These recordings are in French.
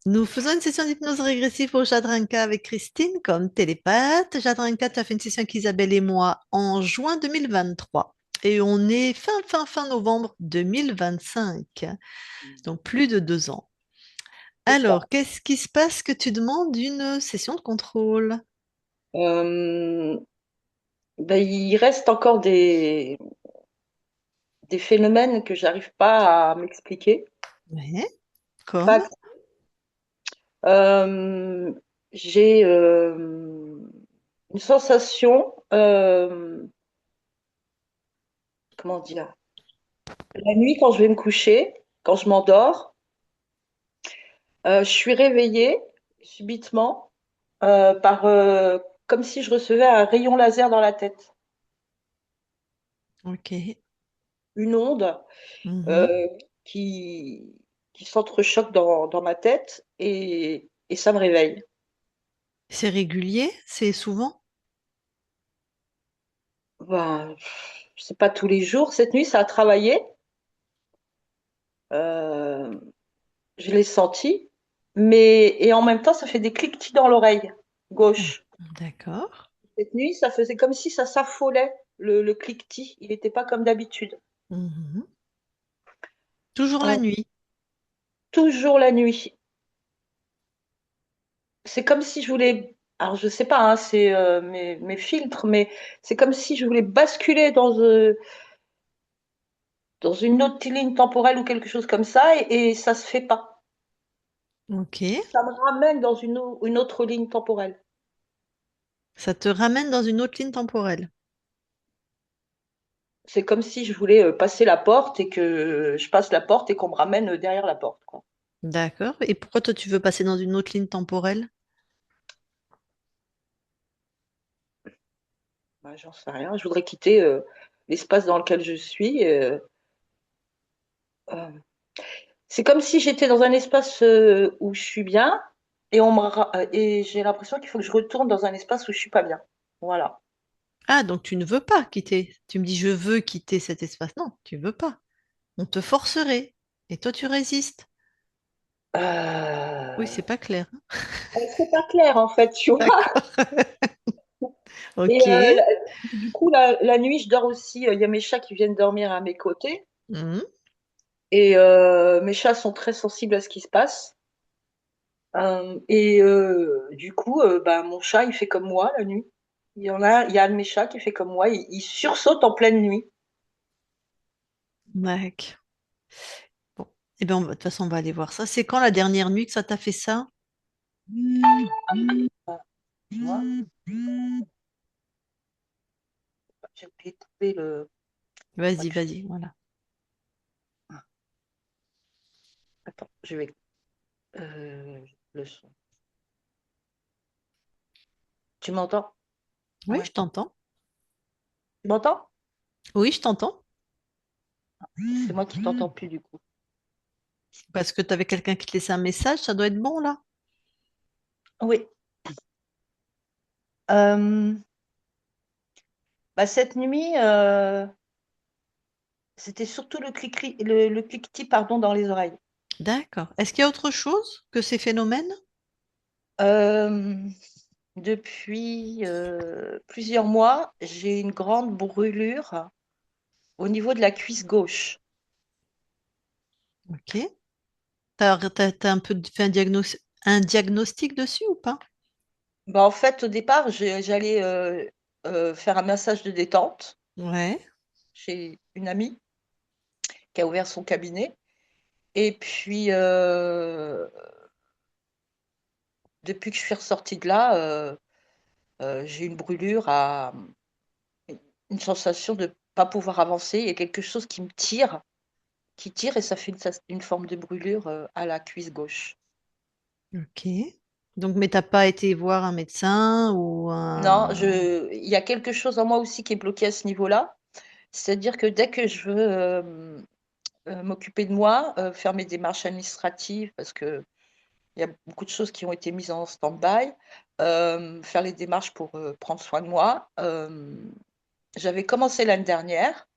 Nous faisons une session d'hypnose régressive au Jadranka avec Christine comme télépathe. Jadranka, tu as fait une session avec Isabelle et moi en juin 2023. Et on est fin novembre 2025. Donc plus de 2 ans. C'est ça. Alors, qu'est-ce qui se passe que tu demandes une session de contrôle? Euh, il reste encore des phénomènes que j'arrive pas à m'expliquer. Ouais, Pas- comme? Euh, j'ai une sensation, comment dire, la nuit quand je vais me coucher, quand je m'endors, je suis réveillée subitement par comme si je recevais un rayon laser dans la tête, Ok. une onde Mhm. euh, qui, qui s'entrechoque dans ma tête et ça me réveille. C'est régulier? C'est souvent? Ben, je sais pas tous les jours. Cette nuit, ça a travaillé. Euh, je l'ai senti. Mais, et en même temps, ça fait des cliquetis dans l'oreille gauche. D'accord. Cette nuit, ça faisait comme si ça s'affolait, le cliquetis. Il n'était pas comme d'habitude. Mhm. Toujours la Euh, nuit. toujours la nuit. C'est comme si je voulais. Alors, je sais pas, hein, c'est mes filtres, mais c'est comme si je voulais basculer dans une autre ligne temporelle ou quelque chose comme ça, et ça se fait pas. Ok. Ça me ramène dans une autre ligne temporelle. Ça te ramène dans une autre ligne temporelle. C'est comme si je voulais passer la porte et que je passe la porte et qu'on me ramène derrière la porte, quoi. D'accord. Et pourquoi toi tu veux passer dans une autre ligne temporelle? Bah, j'en sais rien. Je voudrais quitter l'espace dans lequel je suis. Euh, c'est comme si j'étais dans un espace où je suis bien et j'ai l'impression qu'il faut que je retourne dans un espace où je suis pas bien. Voilà. Ah, donc tu ne veux pas quitter. Tu me dis je veux quitter cet espace. Non, tu veux pas. On te forcerait. Et toi tu résistes. Oui, Euh, c'est pas clair. c'est pas clair en fait, tu vois. D'accord. Et Ok. du coup, la nuit, je dors aussi. Il y a mes chats qui viennent dormir à mes côtés. Mhm. Et mes chats sont très sensibles à ce qui se passe. Du coup, bah, mon chat, il fait comme moi la nuit. Il y a un de mes chats qui fait comme moi. Il sursaute en pleine nuit. D'accord. Bon. Eh bien, de toute façon, on va aller voir ça. C'est quand la dernière nuit que ça t'a fait ça? Tu vois. J'ai oublié de couper le. Vas-y, Bref. vas-y, voilà. Attends, je vais. Le son. Tu m'entends? Oui, Ouais. je t'entends. Tu m'entends? Oui, je t'entends. C'est moi qui t'entends plus du coup. Parce que tu avais quelqu'un qui te laissait un message, ça doit être bon là. Oui. Euh, Bah, cette nuit, c'était surtout le cliquetis, pardon, dans les oreilles. D'accord. Est-ce qu'il y a autre chose que ces phénomènes? Euh, Depuis plusieurs mois, j'ai une grande brûlure au niveau de la cuisse gauche. Ok. T'as un peu fait un diagnostic dessus ou pas? Bah, en fait, au départ, j'allais faire un massage de détente Ouais. chez une amie qui a ouvert son cabinet. Et puis, depuis que je suis ressortie de là, j'ai une brûlure une sensation de ne pas pouvoir avancer. Il y a quelque chose qui tire et ça fait une forme de brûlure à la cuisse gauche. Ok. Donc, mais t'as pas été voir un médecin ou Non, un... il y a quelque chose en moi aussi qui est bloqué à ce niveau-là. C'est-à-dire que dès que je veux m'occuper de moi, faire mes démarches administratives, parce que il y a beaucoup de choses qui ont été mises en stand-by, faire les démarches pour prendre soin de moi. J'avais commencé l'année dernière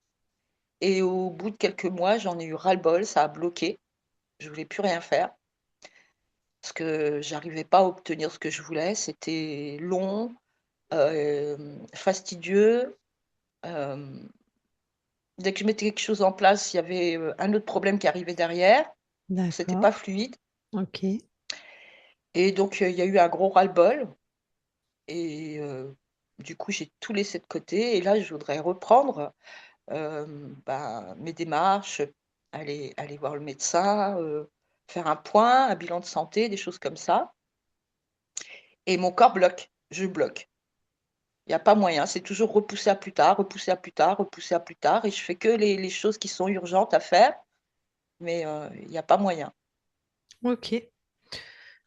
et au bout de quelques mois, j'en ai eu ras-le-bol, ça a bloqué. Je voulais plus rien faire. parce que j'arrivais pas à obtenir ce que je voulais. C'était long, fastidieux. Hem, Dès que je mettais quelque chose en place, il y avait, un autre problème qui arrivait derrière. C'était D'accord. pas fluide Ok. et donc il y a eu un gros ras-le-bol et du coup, j'ai tout laissé de côté et là, je voudrais reprendre, mes démarches, aller voir le médecin, faire un point, un bilan de santé, des choses comme ça et mon corps bloque. Je bloque. Il y a pas moyen, c'est toujours repoussé à plus tard, repoussé à plus tard, repoussé à plus tard et je fais que les choses qui sont urgentes à faire, mais il y a pas moyen. Ok.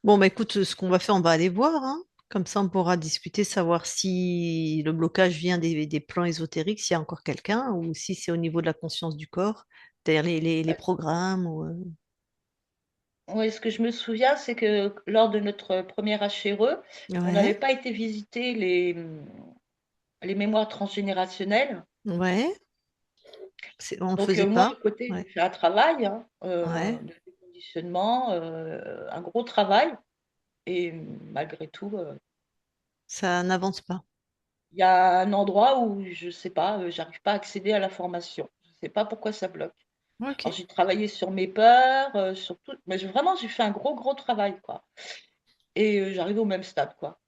Bon, bah écoute, ce qu'on va faire, on va aller voir, hein. Comme ça, on pourra discuter, savoir si le blocage vient des plans ésotériques, s'il y a encore quelqu'un, ou si c'est au niveau de la conscience du corps, c'est-à-dire les programmes. Ouais, ce que je me souviens, c'est que lors de notre premier HRE, on n'avait Ouais, pas été visiter les mémoires transgénérationnelles. ouais, on le Donc, faisait moi, pas. de côté, j'ai Ouais, fait un travail, hein, ouais, de déconditionnement, un gros travail et malgré tout, ça n'avance pas. il y a un endroit où je sais pas, j'arrive pas à accéder à l'information. Je sais pas pourquoi ça bloque. Ok. Alors j'ai travaillé sur mes peurs, sur tout mais vraiment j'ai fait un gros, gros travail, quoi et j'arrive au même stade, quoi.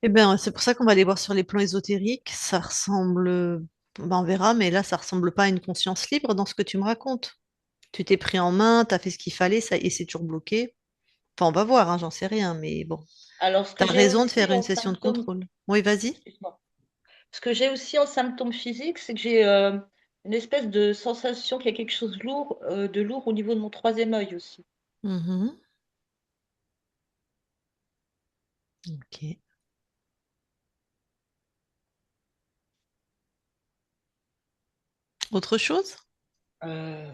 Eh bien, c'est pour ça qu'on va aller voir sur les plans ésotériques. Ça ressemble, ben, on verra, mais là, ça ressemble pas à une conscience libre dans ce que tu me racontes. Tu t'es pris en main, tu as fait ce qu'il fallait, ça, et c'est toujours bloqué. Enfin, on va voir, hein, j'en sais rien, mais bon. Alors ce Tu que as j'ai raison de aussi faire une en session de symptômes contrôle. Oui, vas-y. excuse-moi. Ce que j'ai aussi en symptômes physiques, c'est que j'ai, une espèce de sensation qu'il y a quelque chose de lourd au niveau de mon troisième œil aussi. Mhm. Ok. Autre chose? Heu,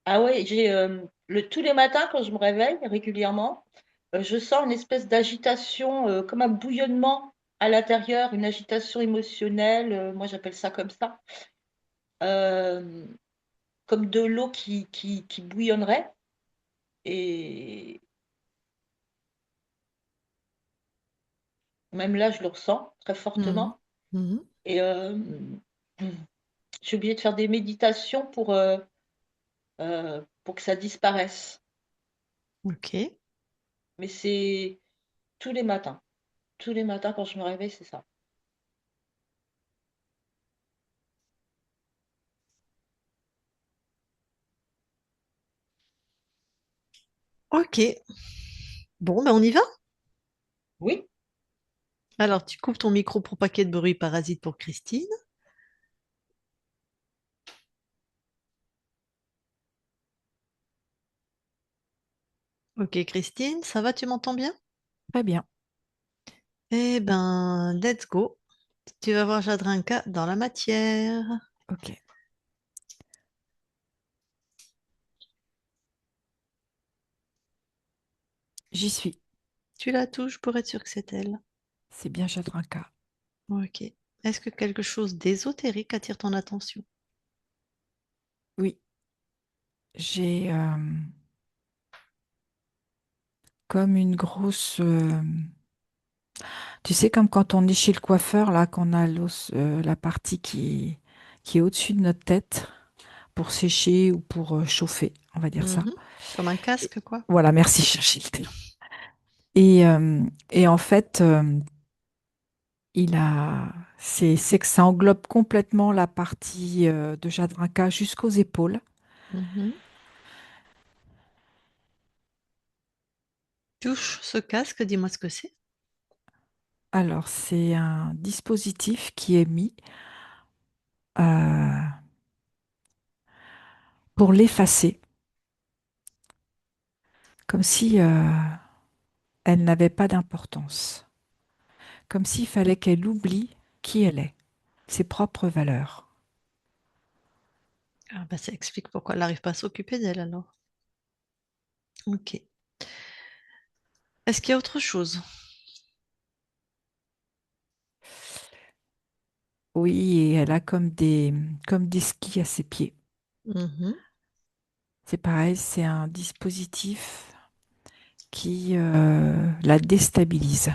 ah ouais, j'ai, tous les matins quand je me réveille régulièrement, je sens une espèce d'agitation, comme un bouillonnement à l'intérieur, une agitation émotionnelle, moi j'appelle ça comme ça, hem, comme de l'eau qui bouillonnerait et même là je le ressens très Mhm. fortement Mhm. et j'ai oublié de faire des méditations pour que ça disparaisse, Ok. mais c'est tous les matins. Tous les matins quand je me réveille, c'est ça. Ok. Bon, ben on y va? Oui, Alors, tu coupes ton micro pour pas qu'il y ait de bruit parasite pour Christine. Ok, Christine, ça va, tu m'entends bien? Très bien. Eh ben, let's go. Tu vas voir Jadrinka dans la matière. Ok. J'y suis. Tu la touches pour être sûr que c'est elle. C'est bien Jadranka. Ok. Est-ce que quelque chose d'ésotérique attire ton attention? Oui. J'ai comme une grosse. Tu sais, comme quand on est chez le coiffeur, là, qu'on a la partie qui est au-dessus de notre tête pour sécher ou pour chauffer, on va dire ça. Mhm. Comme un Et- casque, quoi. voilà, merci, chercher le terme. Et en fait, c'est que ça englobe complètement la partie de Jadranka jusqu'aux épaules. Mhm. Touche ce casque, dis-moi ce que c'est. Alors, c'est un dispositif qui est mis euh, pour l'effacer, comme si elle n'avait pas d'importance, comme s'il fallait qu'elle oublie qui elle est, ses propres valeurs. Ah bah ça explique pourquoi elle n'arrive pas à s'occuper d'elle alors. Ok. Est-ce qu'il y a autre chose? Oui, et elle a comme des skis à ses pieds. Mhm. C'est pareil, c'est un dispositif qui la déstabilise.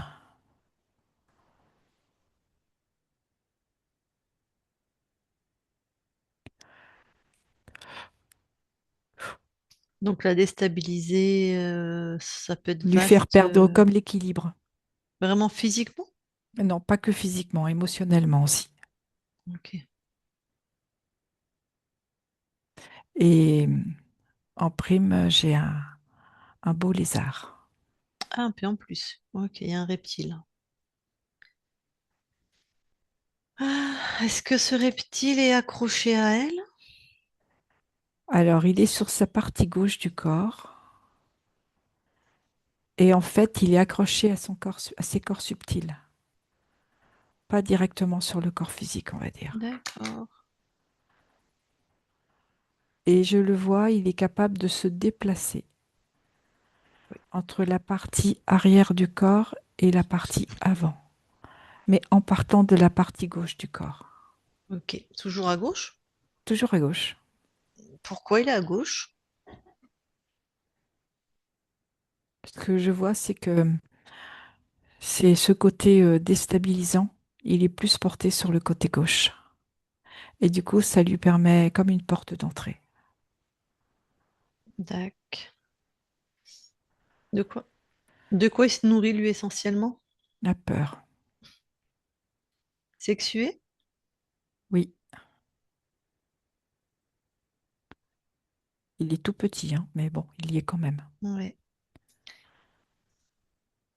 Donc la déstabiliser, ça peut être Lui faire vaste, perdre comme l'équilibre. vraiment physiquement? Non, pas que physiquement, émotionnellement aussi. Ok. Et en prime, j'ai un beau lézard. Ah, un peu en plus. Ok, il y a un reptile. Ah, est-ce que ce reptile est accroché à elle? Alors, il est sur sa partie gauche du corps. Et en fait, il est accroché à son corps, à ses corps subtils. Pas directement sur le corps physique, on va dire. D'accord. Et je le vois, il est capable de se déplacer entre la partie arrière du corps et la partie avant, mais en partant de la partie gauche du corps. Ok. Toujours à gauche? Toujours à gauche. Pourquoi il est à gauche? Ce que je vois, c'est que c'est ce côté déstabilisant, il est plus porté sur le côté gauche. Et du coup, ça lui permet comme une porte d'entrée. D'accord. De quoi? De quoi il se nourrit lui essentiellement? La peur. Sexué? Oui, il est tout petit, hein, mais bon, il y est quand même. Ouais.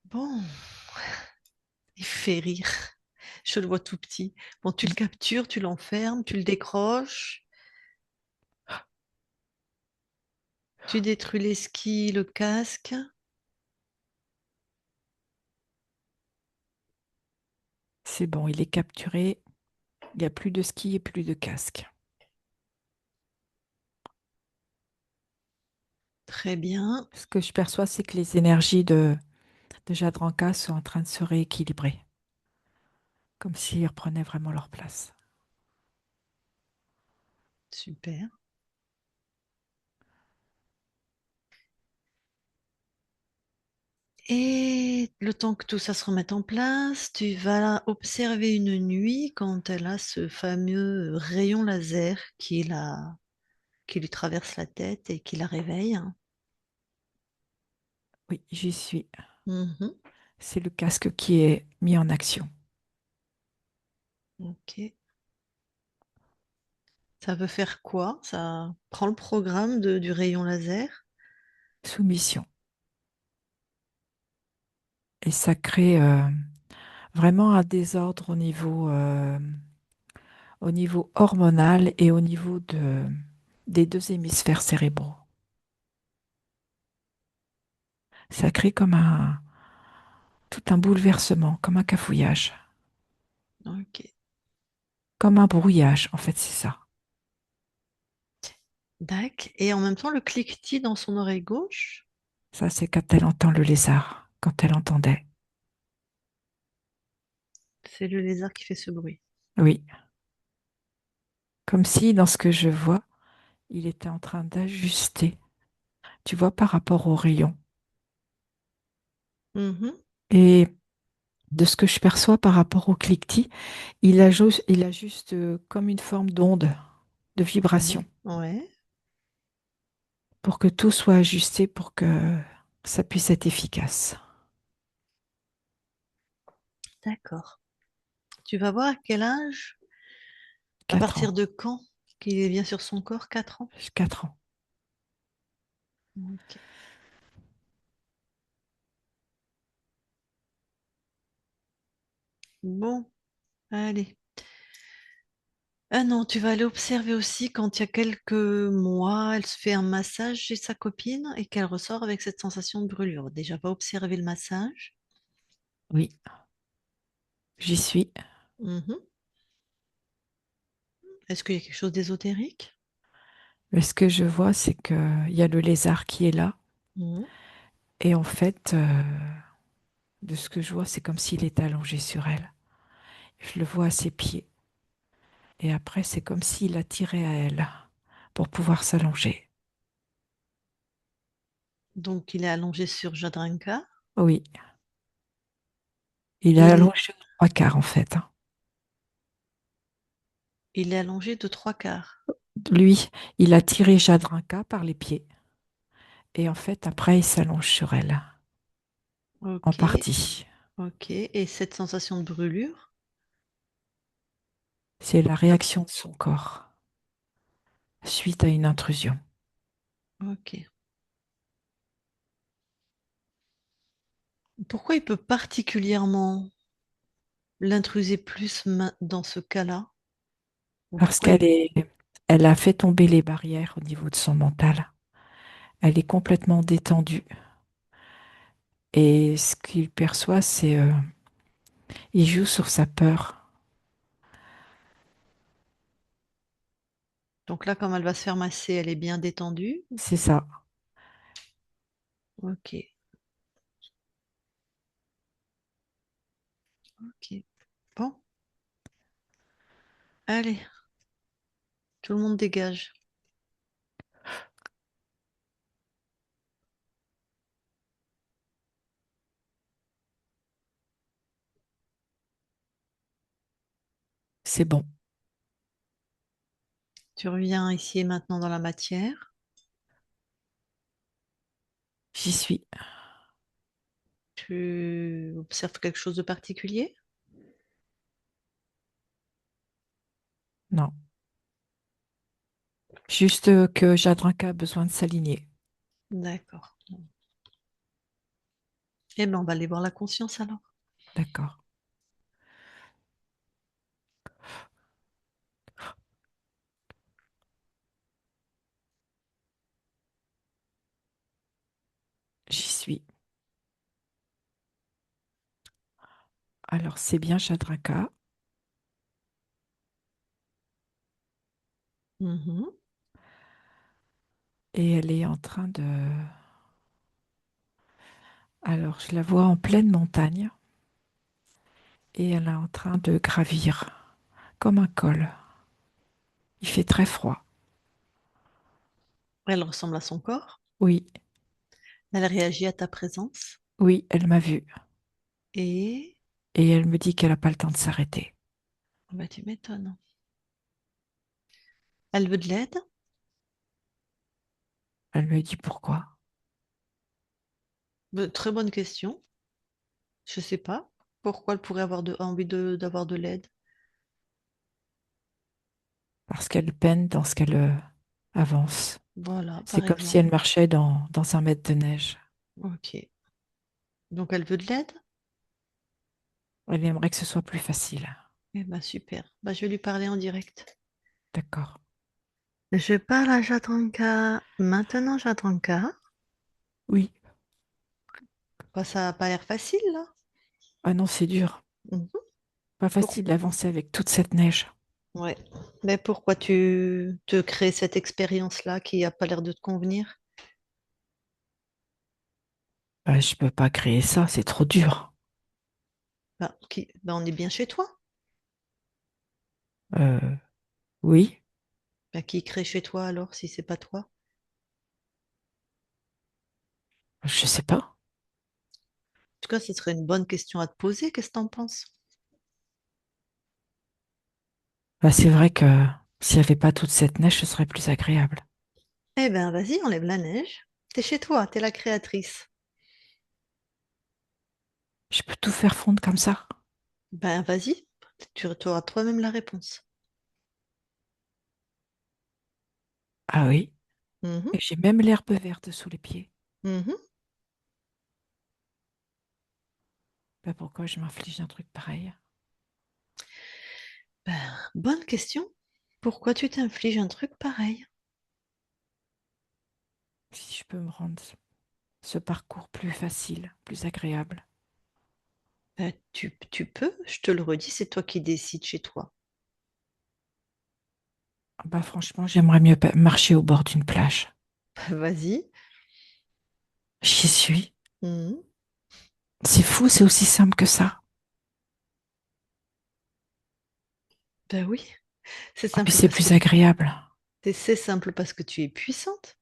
Bon, il fait rire. Je le vois tout petit. Bon, tu le captures, tu l'enfermes, tu le décroches, tu détruis les skis, le casque. C'est bon, il est capturé. Il n'y a plus de ski et plus de casque. Très bien. Ce que je perçois, c'est que les énergies de Jadranka sont en train de se rééquilibrer, comme s'ils reprenaient vraiment leur place. Super. Et le temps que tout ça se remette en place, tu vas observer une nuit quand elle a ce fameux rayon laser qui lui traverse la tête et qui la réveille. Oui, j'y suis. Mhm. C'est le casque qui est mis en action. Ok. Ça veut faire quoi? Ça prend le programme du rayon laser. Soumission. Et ça crée vraiment un désordre au niveau hormonal et au niveau des deux hémisphères cérébraux. Ça crée comme tout un bouleversement, comme un cafouillage, Ok. comme un brouillage, en fait, c'est ça. Dac. Et en même temps, le cliquetis dans son oreille gauche, Ça, c'est quand elle entend le lézard, quand elle entendait. c'est le lézard qui fait ce bruit. Oui, comme si dans ce que je vois, il était en train d'ajuster, tu vois, par rapport au rayon. Mhm. Et de ce que je perçois par rapport au cliquetis, il ajuste comme une forme d'onde, de Ouais. vibration, Ouais. pour que tout soit ajusté pour que ça puisse être efficace. D'accord. Tu vas voir à quel âge, à 4 partir ans, de quand qu'il est bien sur son corps, 4 ans. 4 ans. Ok. Bon, allez. Ah non, tu vas aller observer aussi quand il y a quelques mois, elle se fait un massage chez sa copine et qu'elle ressort avec cette sensation de brûlure. Déjà, va observer le massage. Oui, j'y suis. Mhm. Est-ce qu'il y a quelque chose d'ésotérique? Mais ce que je vois, c'est qu'il y a le lézard qui est là. Mhm. Et en fait, de ce que je vois, c'est comme s'il était allongé sur elle. Je le vois à ses pieds. Et après, c'est comme s'il attirait à elle pour pouvoir s'allonger. Donc, il est allongé sur Jadranka. Oui, il est Il, allongé aux trois quarts en fait, hein. il est allongé de trois quarts. Lui, il a tiré Jadranka par les pieds et en fait, après, il s'allonge sur elle, en Ok, partie. ok. Et cette sensation de brûlure? C'est la réaction de son corps suite à une intrusion. Ok. Pourquoi il peut particulièrement l'intruser plus dans ce cas-là? Ou Parce pourquoi il... elle a fait tomber les barrières au niveau de son mental. Elle est complètement détendue. Et ce qu'il perçoit, il joue sur sa peur. Donc là, comme elle va se faire masser, elle est bien détendue. C'est ça. Ok, ok. Bon, allez, tout le monde dégage. C'est bon. Tu reviens ici et maintenant dans la matière. J'y suis. Tu observes quelque chose de particulier? Non. Juste que Jadranka a besoin de s'aligner. D'accord. Eh bien, on va aller voir la conscience alors. D'accord. J'y suis. Alors, c'est bien Jadranka. Mhm. Et elle est en train de... Alors, je la vois en pleine montagne. Et elle est en train de gravir comme un col. Il fait très froid. Elle ressemble à son corps. Oui, Elle réagit à ta présence. oui, elle m'a vue. Et Et elle me dit qu'elle n'a pas le temps de s'arrêter. bah, tu m'étonnes. Elle veut de l'aide? Elle me dit pourquoi. Très bonne question. Je sais pas. Pourquoi elle pourrait avoir envie d'avoir de l'aide? Parce qu'elle peine dans ce qu'elle avance. Voilà, C'est par comme si elle exemple. marchait dans un mètre de neige. Ok. Donc elle veut de l'aide? Elle aimerait que ce soit plus facile. Eh ben super. Bah, je vais lui parler en direct. D'accord. Je parle à Jatranka. Maintenant, Jatranka. Oui. Bah, ça n'a pas l'air facile, là. Ah non, c'est dur. Mhm. Pas Pour- facile d'avancer avec toute cette neige. Ouais. Mais pourquoi tu te crées cette expérience-là qui n'a pas l'air de te convenir? Je peux pas créer ça, c'est trop dur. Bah, on est bien chez toi. Euh, oui, Bah, qui crée chez toi alors, si c'est pas toi? je sais pas. En tout cas, ce serait une bonne question à te poser. Qu'est-ce que t'en penses? Bah, c'est vrai que s'il n'y avait pas toute cette neige, ce serait plus agréable. Eh ben, vas-y, enlève la neige. T'es chez toi, t'es la créatrice. Je peux tout faire fondre comme ça. Ben, vas-y, tu auras toi-même la réponse. Ah oui. Mhm, Et j'ai même l'herbe verte sous les pieds. mhm. Bah, pourquoi je m'inflige un truc pareil? Ben, bonne question. Pourquoi tu t'infliges un truc pareil? Si je peux me rendre ce parcours plus facile, plus agréable. Ben, tu peux, je te le redis, c'est toi qui décides chez toi. Ah bah franchement, j'aimerais mieux marcher au bord d'une plage. Ben, vas-y. J'y suis. Mhm. C'est fou, c'est aussi simple que ça. Ben oui, c'est En plus, simple c'est parce que plus agréable. c'est simple parce que tu es puissante.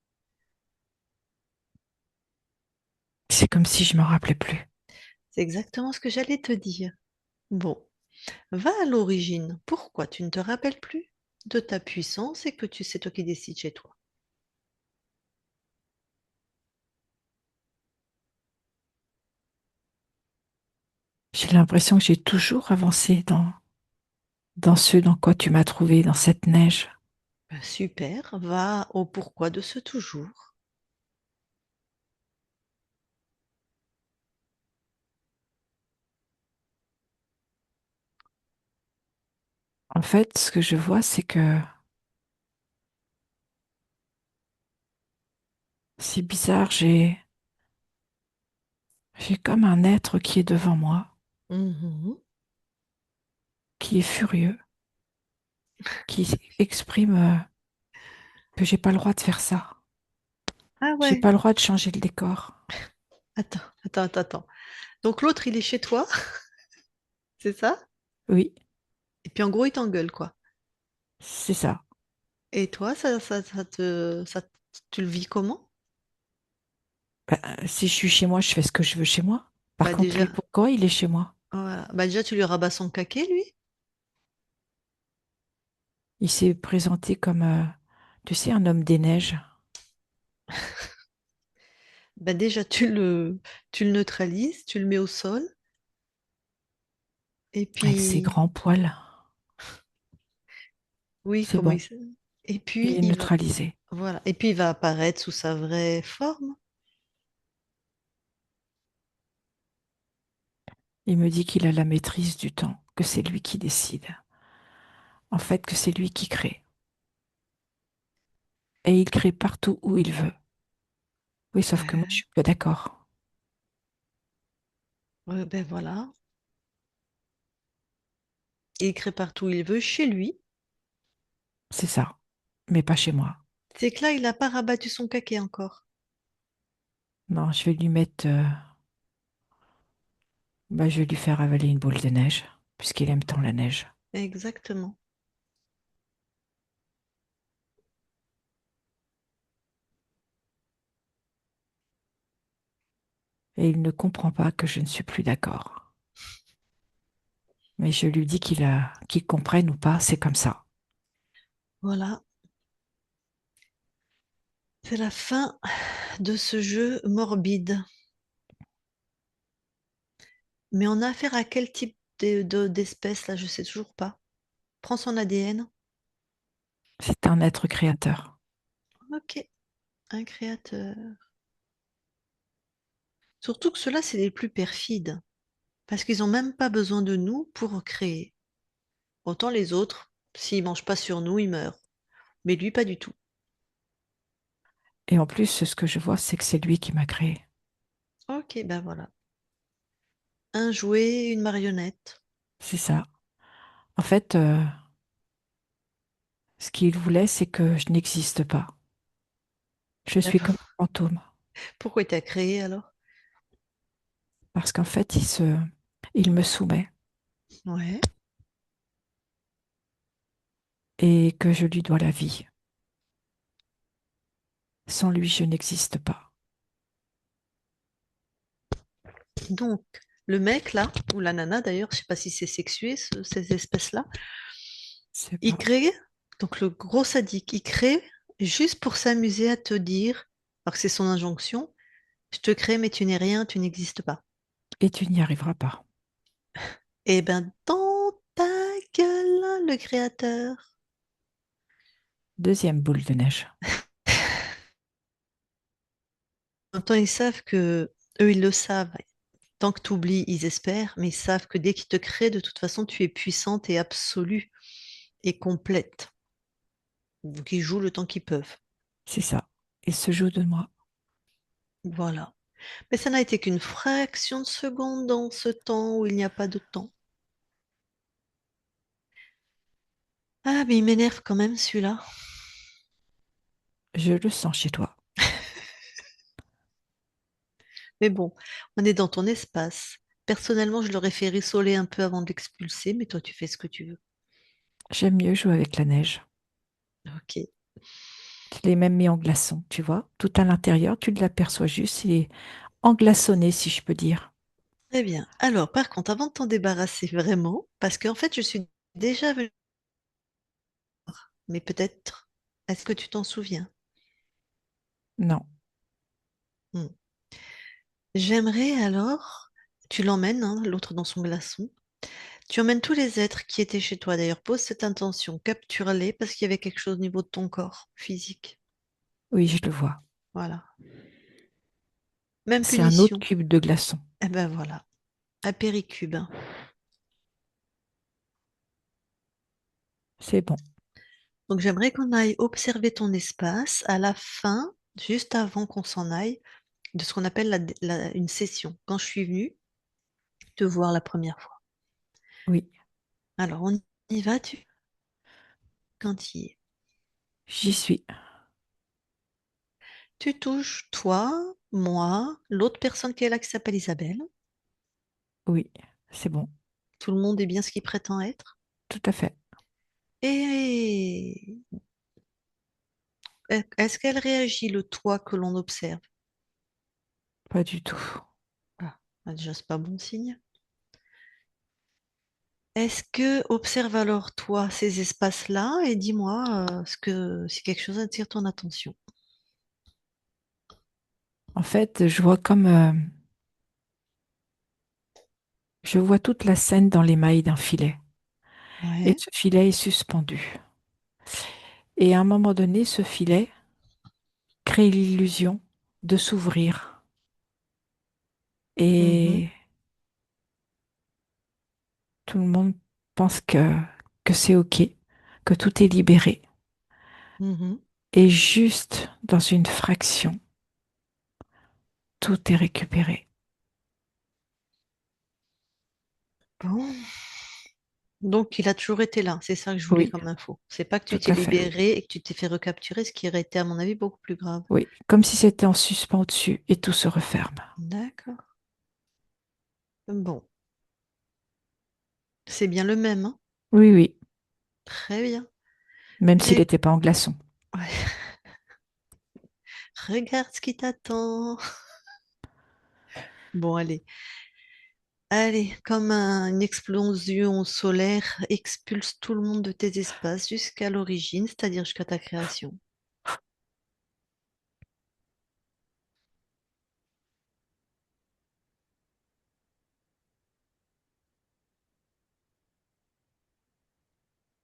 C'est comme si je me rappelais plus. C'est exactement ce que j'allais te dire. Bon, va à l'origine. Pourquoi tu ne te rappelles plus de ta puissance et que c'est toi qui décides chez toi? J'ai l'impression que j'ai toujours avancé dans ce dans quoi tu m'as trouvé, dans cette neige. Ben, super, va au pourquoi de ce toujours. En fait, ce que je vois, c'est que c'est bizarre, j'ai comme un être qui est devant moi, Mhm. qui est furieux, qui exprime que j'ai pas le droit de faire ça. Ah J'ai ouais, pas le droit de changer le décor. attends. Donc l'autre, il est chez toi, c'est ça? Oui, Et puis en gros, il t'engueule, quoi. c'est ça. Et toi, tu le vis comment? Bah, si je suis chez moi, je fais ce que je veux chez moi. Par Bah contre, déjà, lui, pourquoi il est chez moi? voilà. Bah déjà, tu lui rabats son caquet, lui. Il s'est présenté comme, tu sais, un homme des neiges, Bah déjà, tu le neutralises, tu le mets au sol. Et avec ses puis, grands poils. oui, C'est comment bon, il se... Et il puis, est il va, neutralisé. voilà. Et puis, il va apparaître sous sa vraie forme. Il me dit qu'il a la maîtrise du temps, que c'est lui qui décide. En fait, que c'est lui qui crée. Et il crée partout où il veut. Oui, sauf que moi, je Ouais, suis pas d'accord. ouais, ben voilà. Il crée partout où il veut, chez lui. C'est ça. Mais pas chez moi. C'est que là, il n'a pas rabattu son caquet encore. Non, je vais lui mettre, bah, je vais lui faire avaler une boule de neige, puisqu'il aime tant la neige. Exactement. Et il ne comprend pas que je ne suis plus d'accord. Mais je lui dis qu'il comprenne ou pas, c'est comme ça. Voilà. C'est la fin de ce jeu morbide. Mais on a affaire à quel type d'espèce là? Je sais toujours pas. Prends son ADN. C'est un être créateur. Ok, un créateur. Surtout que ceux-là, c'est les plus perfides. Parce qu'ils n'ont même pas besoin de nous pour créer. Autant les autres, s'ils mangent pas sur nous, ils meurent. Mais lui, pas du tout. Et en plus, ce que je vois, c'est que c'est lui qui m'a créé. Ok, ben voilà. Un jouet, une marionnette. C'est ça. En fait, ce qu'il voulait, c'est que je n'existe pas. Je Ben, suis comme un fantôme. pourquoi il t'a créé alors? Parce qu'en fait, il me soumet Ouais. et que je lui dois la vie. Sans lui, je n'existe pas. Donc, le mec là, ou la nana d'ailleurs, je sais pas si c'est sexué, ces espèces-là, C'est il pas. crée, donc le gros sadique, il crée juste pour s'amuser à te dire, alors que c'est son injonction, je te crée mais tu n'es rien, tu n'existes pas. Et tu n'y arriveras pas. Eh ben, dans ta gueule, le créateur. Deuxième boule de neige. En même temps, ils savent que, eux, ils le savent. Tant que tu oublies, ils espèrent, mais ils savent que dès qu'ils te créent, de toute façon, tu es puissante et absolue et complète. Donc, ils jouent le temps qu'ils peuvent. C'est ça. Il se joue de moi. Voilà. Mais ça n'a été qu'une fraction de seconde dans ce temps où il n'y a pas de temps. Ah, mais il m'énerve quand même, celui-là. Je le sens chez toi. Mais bon, on est dans ton espace. Personnellement, je l'aurais fait rissoler un peu avant de l'expulser, mais toi, tu fais ce que tu veux. J'aime mieux jouer avec la neige. Ok. Je l'ai même mis en glaçon, tu vois. Tout à l'intérieur, tu l'aperçois juste. englaçonnée, si je peux dire. Très bien. Alors, par contre, avant de t'en débarrasser vraiment, parce qu'en fait, je suis déjà venue, mais peut-être, est-ce que tu t'en souviens? Non, Hmm. J'aimerais alors, tu l'emmènes, hein, l'autre dans son glaçon. Tu emmènes tous les êtres qui étaient chez toi. D'ailleurs, pose cette intention, capture-les parce qu'il y avait quelque chose au niveau de ton corps physique. oui, je le vois. Voilà. Même C'est un autre punition. cube de glaçon. Eh ben voilà, un péricube. C'est bon. Donc j'aimerais qu'on aille observer ton espace à la fin, juste avant qu'on s'en aille, de ce qu'on appelle une session. Quand je suis venue te voir la première fois. Oui, Alors on y va, tu quand il est. j'y suis. Tu touches toi, moi, l'autre personne qui est là qui s'appelle Isabelle. Oui, c'est bon. Tout le monde est bien ce qu'il prétend être. Tout à fait. Et est-ce qu'elle réagit le toi que l'on observe? Pas du tout. Ah, bah déjà, c'est pas bon signe. Est-ce que observe alors toi ces espaces-là et dis-moi si quelque chose attire ton attention. En fait, je vois comme... je vois toute la scène dans les mailles d'un filet. Et Ouais. ce filet est suspendu. Et à un moment donné, ce filet crée l'illusion de s'ouvrir. Mhm, Et tout le monde pense que c'est OK, que tout est libéré. mhm. Et juste dans une fraction, tout est récupéré. Bon. Donc, il a toujours été là. C'est ça que je voulais Oui, comme info. C'est pas que tu tout t'es à fait. libéré et que tu t'es fait recapturer, ce qui aurait été, à mon avis, beaucoup plus grave. Oui, comme si c'était en suspens au-dessus et tout se referme. D'accord. Bon. C'est bien le même, hein. Oui, oui, Très bien. même s'il Et n'était pas en glaçon. ouais, regarde ce qui t'attend. Bon, allez. Allez, comme une explosion solaire, expulse tout le monde de tes espaces jusqu'à l'origine, c'est-à-dire jusqu'à ta création.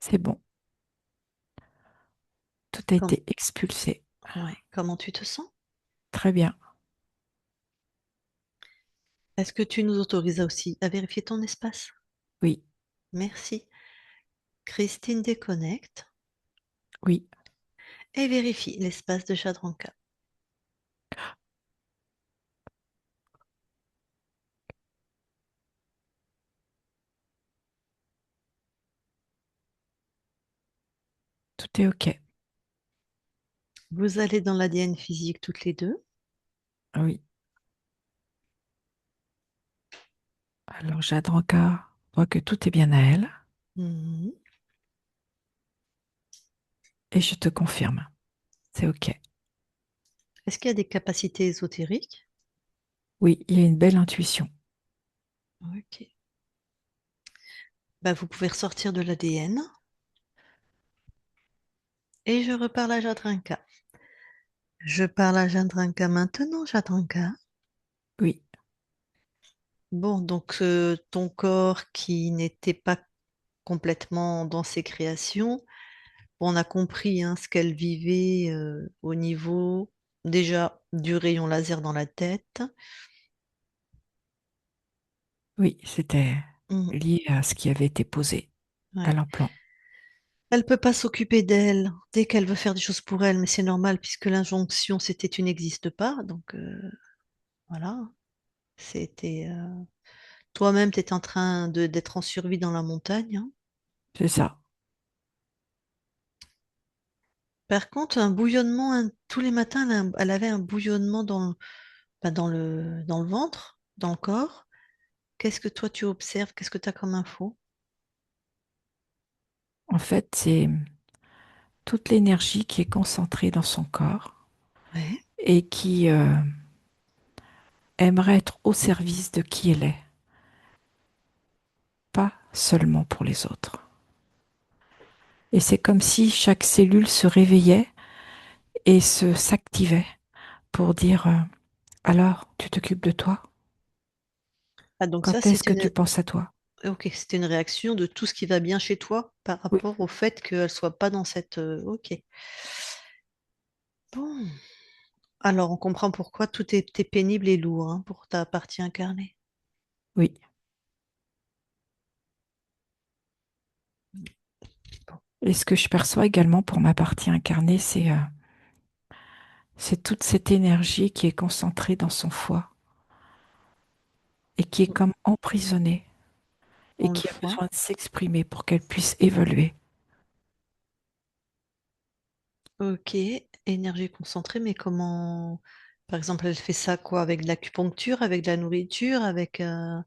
C'est bon, tout a Comme, été expulsé. ouais. Comment tu te sens? Très bien. Est-ce que tu nous autorises aussi à vérifier ton espace? Oui, Merci. Christine déconnecte oui, et vérifie l'espace de Jadranka. tout est OK. Vous allez dans l'ADN physique toutes les deux. Oui. Alors, Jadranka voit que tout est bien à elle Mhm. et je te confirme. C'est OK. Est-ce qu'il y a des capacités ésotériques? Oui, il y a une belle intuition. Ok. Bah, vous pouvez ressortir de l'ADN et je reparle à Jadranka. Je parle à Jadranka maintenant, Jadranka. Oui, Bon, donc ton corps qui n'était pas complètement dans ses créations, on a compris hein, ce qu'elle vivait au niveau déjà du rayon laser dans la tête. oui, c'était Mhm. lié à ce qui avait été posé à Ouais. l'implant. Elle peut pas s'occuper d'elle dès qu'elle veut faire des choses pour elle, mais c'est normal puisque l'injonction c'était tu n'existes pas. Donc voilà, c'était toi-même tu es en train de d'être en survie dans la montagne, hein. C'est ça. Par contre, un bouillonnement tous les matins, elle avait un bouillonnement bah, dans le ventre, dans le corps. Qu'est-ce que toi tu observes? Qu'est-ce que tu as comme info? En fait, c'est toute l'énergie qui est concentrée dans son corps Ouais. et qui aimerait être au service de qui elle est, pas seulement pour les autres. Et c'est comme si chaque cellule se réveillait et s'activait pour dire alors, tu t'occupes de toi? Ah, donc ça, Quand est-ce que tu penses à toi? ok, c'était une réaction de tout ce qui va bien chez toi par Oui, rapport au fait qu'elle soit pas dans cette... Ok. Bon. Alors, on comprend pourquoi tout était pénible et lourd hein, pour ta partie incarnée. oui. Bon. Et ce que je perçois également pour ma partie incarnée, c'est toute cette énergie qui est concentrée dans son foie et qui est comme emprisonnée et Dans le qui a foie. besoin de s'exprimer pour qu'elle puisse évoluer. Ok, énergie concentrée, mais comment... Par exemple, elle fait ça quoi? Avec de l'acupuncture, avec de la nourriture, avec un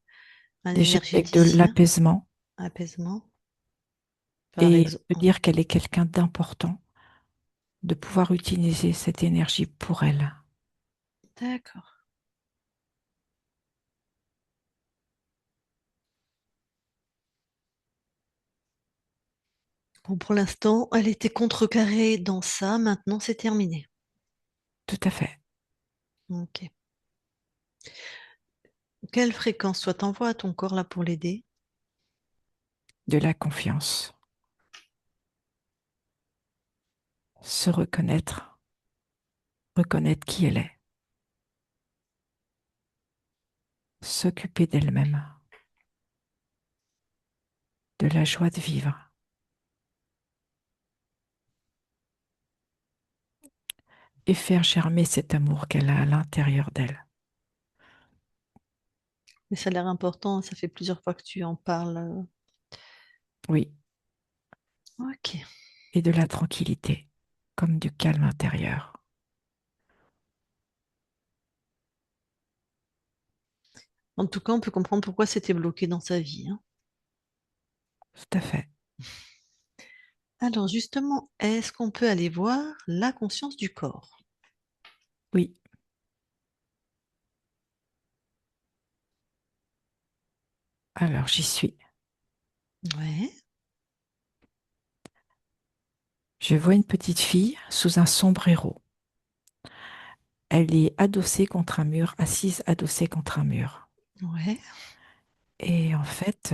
Déjà avec de énergéticien, l'apaisement apaisement, par et exemple. de dire qu'elle est quelqu'un d'important, de pouvoir utiliser cette énergie pour elle. D'accord. Bon, pour l'instant, elle était contrecarrée dans ça. Maintenant, c'est terminé. Tout à fait. Ok. Quelle fréquence toi t'envoies à ton corps là pour l'aider? De la confiance. Se reconnaître, reconnaître qui elle est, s'occuper d'elle-même, de la joie de vivre et faire germer cet amour qu'elle a à l'intérieur d'elle. Mais ça a l'air important. Ça fait plusieurs fois que tu en parles. Oui, Ok. et de la tranquillité, comme du calme intérieur. En tout cas, on peut comprendre pourquoi c'était bloqué dans sa vie, hein. Tout à fait. Alors justement, est-ce qu'on peut aller voir la conscience du corps? Oui, alors j'y suis. Ouais, Je vois une petite fille sous un sombrero. Elle est adossée contre un mur, assise adossée contre un mur. ouais. Et en fait,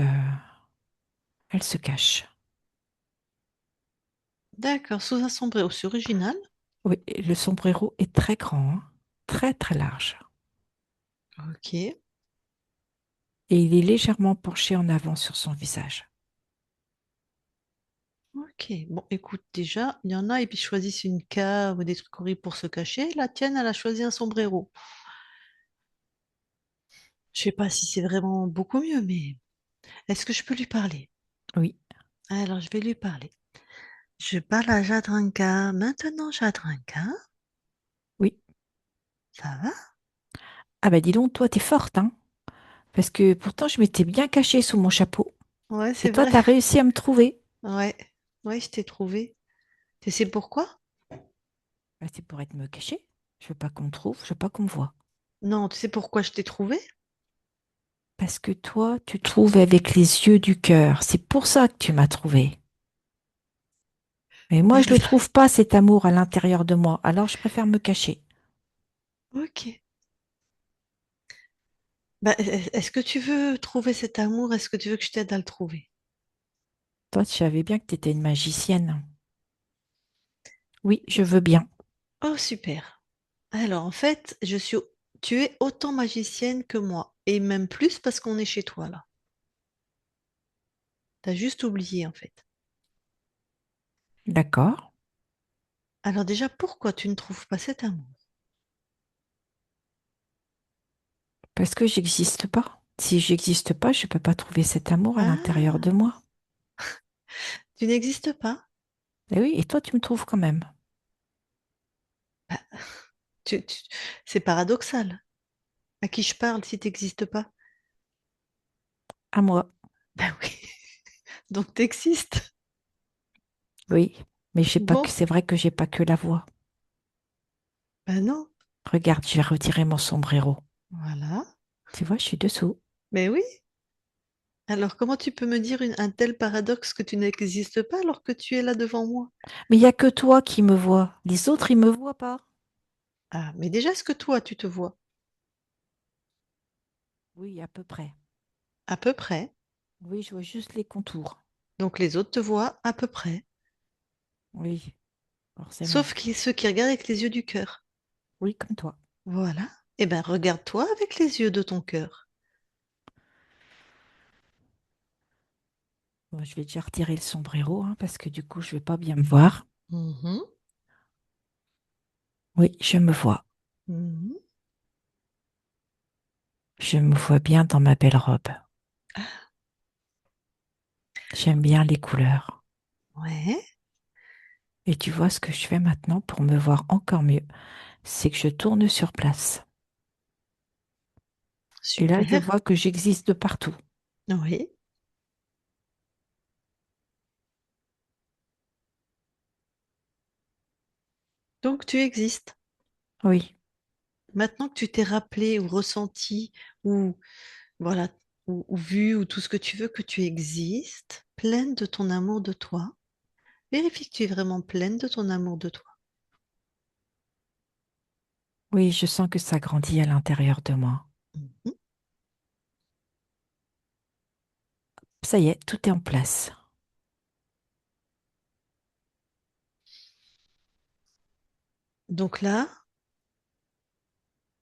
elle se cache. D'accord, sous un sombrero, c'est original. Oui, et le sombrero est très grand, hein, très très large. Ok, Et il est légèrement penché en avant sur son visage. ok. Bon, écoute, déjà, il y en a, et puis choisissent une cave ou des trucs horribles pour se cacher. La tienne, elle a choisi un sombrero. Je sais pas si c'est vraiment beaucoup mieux, mais est-ce que je peux lui parler? Oui, Alors, je vais lui parler. Je parle à Jadranka. Maintenant, Jadranka, oui. ça va? Ah bah dis donc, toi t'es forte, hein? Parce que pourtant je m'étais bien cachée sous mon chapeau. Ouais, Et c'est toi vrai. t'as réussi à me trouver. Ouais, ouais, je t'ai trouvé. Tu sais pourquoi? Bah, c'est pour être me cacher. Je veux pas qu'on me trouve, je veux pas qu'on me voit. Non, tu sais pourquoi je t'ai trouvé? Parce que toi, tu trouves avec les yeux du cœur. C'est pour ça que tu m'as trouvé. Mais moi, je le Exact. trouve pas, cet amour à l'intérieur de moi. Alors, je préfère me cacher. Ok. Bah, est-ce que tu veux trouver cet amour? Est-ce que tu veux que je t'aide à le trouver? Toi, tu savais bien que tu étais une magicienne. Oui, je veux bien. Oh, super. Alors, en fait, tu es autant magicienne que moi, et même plus parce qu'on est chez toi là. T'as juste oublié, en fait. D'accord. Alors déjà, pourquoi tu ne trouves pas cet amour? Parce que j'existe pas. Si j'existe pas, je peux pas trouver cet amour à l'intérieur de Ah, moi. tu n'existes pas? Et oui, et toi, tu me trouves quand même. Bah, tu- tu- c'est paradoxal. À qui je parle si tu n'existes pas? À moi. Ben oui. Donc tu existes. Oui. Mais j'ai pas que, Bon, c'est vrai que j'ai pas que la voix. ben non. Regarde, je vais retirer mon sombrero. Voilà. Tu vois, je suis dessous. Mais oui. Alors, comment tu peux me dire un tel paradoxe que tu n'existes pas alors que tu es là devant moi? Mais il n'y a que toi qui me vois. Les autres, ils me voient pas. Ah, mais déjà, est-ce que toi, tu te vois? Oui, à peu près. À peu près. Oui, je vois juste les contours. Donc, les autres te voient à peu près. Oui, forcément. Sauf ceux qui regardent avec les yeux du cœur. Oui, comme toi. Voilà. Eh bien, regarde-toi avec les yeux de ton cœur. Bon, je vais déjà retirer le sombrero hein, parce que du coup, je vais pas bien me voir. Mhm, Oui, je me vois. mhm. Je me vois bien dans ma belle robe. J'aime bien les couleurs. Ouais, Et tu vois ce que je fais maintenant pour me voir encore mieux, c'est que je tourne sur place. Et là, je super. vois que j'existe de partout. Oui. Donc, tu existes. Oui, Maintenant que tu t'es rappelé ou ressenti ou voilà ou vu ou tout ce que tu veux que tu existes, pleine de ton amour de toi, vérifie que tu es vraiment pleine de ton amour de toi. oui, je sens que ça grandit à l'intérieur de moi. Mhm. Ça y est, tout est en place. Donc là,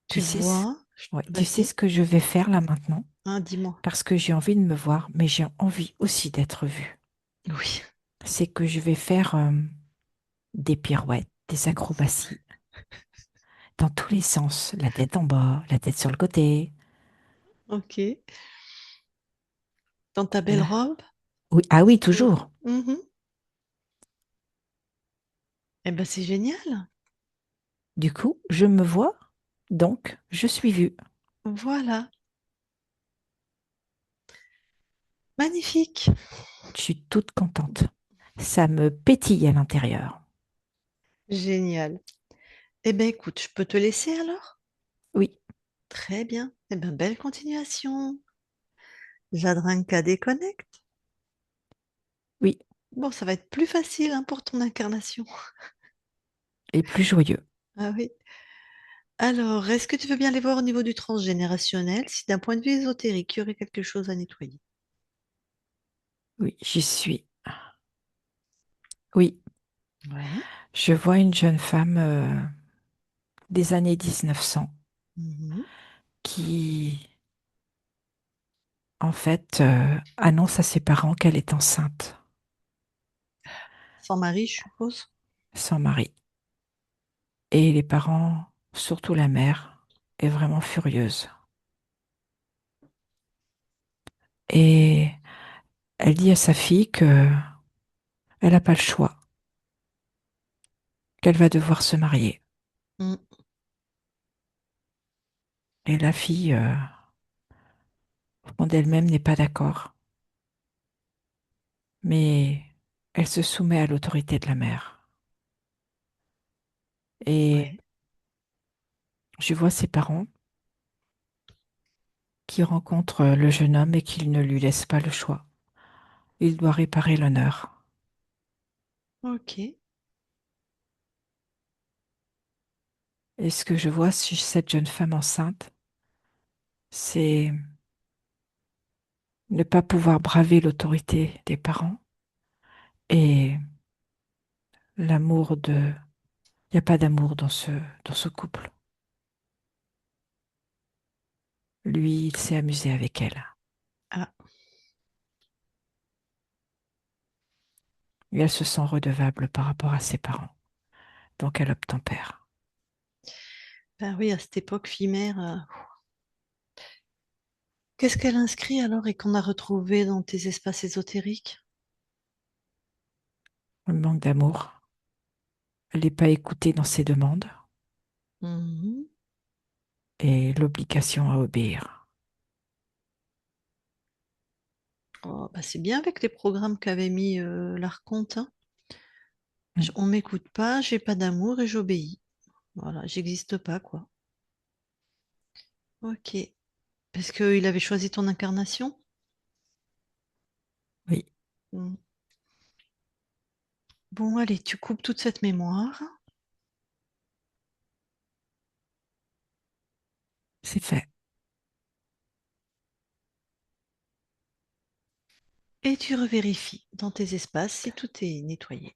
tu Tu te sais, vois. ouais, tu sais Vas-y, ce que je vais faire là maintenant? hein, dis-moi. Parce que j'ai envie de me voir, mais j'ai envie aussi d'être vue. Oui. C'est que je vais faire des pirouettes, des acrobaties, dans tous les sens. La tête en bas, la tête sur le côté. Ok. Dans ta belle Là. robe. Oui, ah oui, Mm. toujours. Mhm. Eh ben c'est génial. Du coup, je me vois, donc je suis vue. Voilà. Magnifique. Je suis toute contente. Ça me pétille à l'intérieur. Génial. Eh ben écoute, je peux te laisser alors? Oui, Très bien. Eh ben belle continuation. Jadranka déconnecte. oui, Bon, ça va être plus facile hein, pour ton incarnation. et plus joyeux. Ah oui. Alors, est-ce que tu veux bien aller voir au niveau du transgénérationnel si d'un point de vue ésotérique, il y aurait quelque chose à nettoyer? Oui, j'y suis. Oui, Ouais. je vois une jeune femme des années 1900 Mhm. qui, en fait, annonce à ses parents qu'elle est enceinte, Sans mari, je suppose. sans mari. Et les parents, surtout la mère, est vraiment furieuse. Et elle dit à sa fille que elle n'a pas le choix, qu'elle va devoir se marier. Mm. Et la fille, au fond d'elle-même, n'est pas d'accord. Mais elle se soumet à l'autorité de la mère. Et Ouais. je vois ses parents qui rencontrent le jeune homme et qui ne lui laissent pas le choix. Il doit réparer l'honneur. Ok. Et ce que je vois chez cette jeune femme enceinte, c'est ne pas pouvoir braver l'autorité des parents et l'amour de... Il n'y a pas d'amour dans ce couple. Lui, il s'est amusé avec elle. Ah, Et elle se sent redevable par rapport à ses parents. Donc elle obtempère. ben oui, à cette époque, Fimère, qu'est-ce qu'elle inscrit alors et qu'on a retrouvé dans tes espaces ésotériques? Le manque d'amour. Elle n'est pas écoutée dans ses demandes Mhm. et l'obligation à obéir. Oh, bah c'est bien avec les programmes qu'avait mis l'Archonte, hein. Mm. On m'écoute pas, j'ai pas d'amour et j'obéis. Voilà, j'existe pas, quoi. Ok. Parce qu'il avait choisi ton incarnation? Oui, Hmm. Bon, allez, tu coupes toute cette mémoire c'est fait. et tu revérifies dans tes espaces si tout est nettoyé.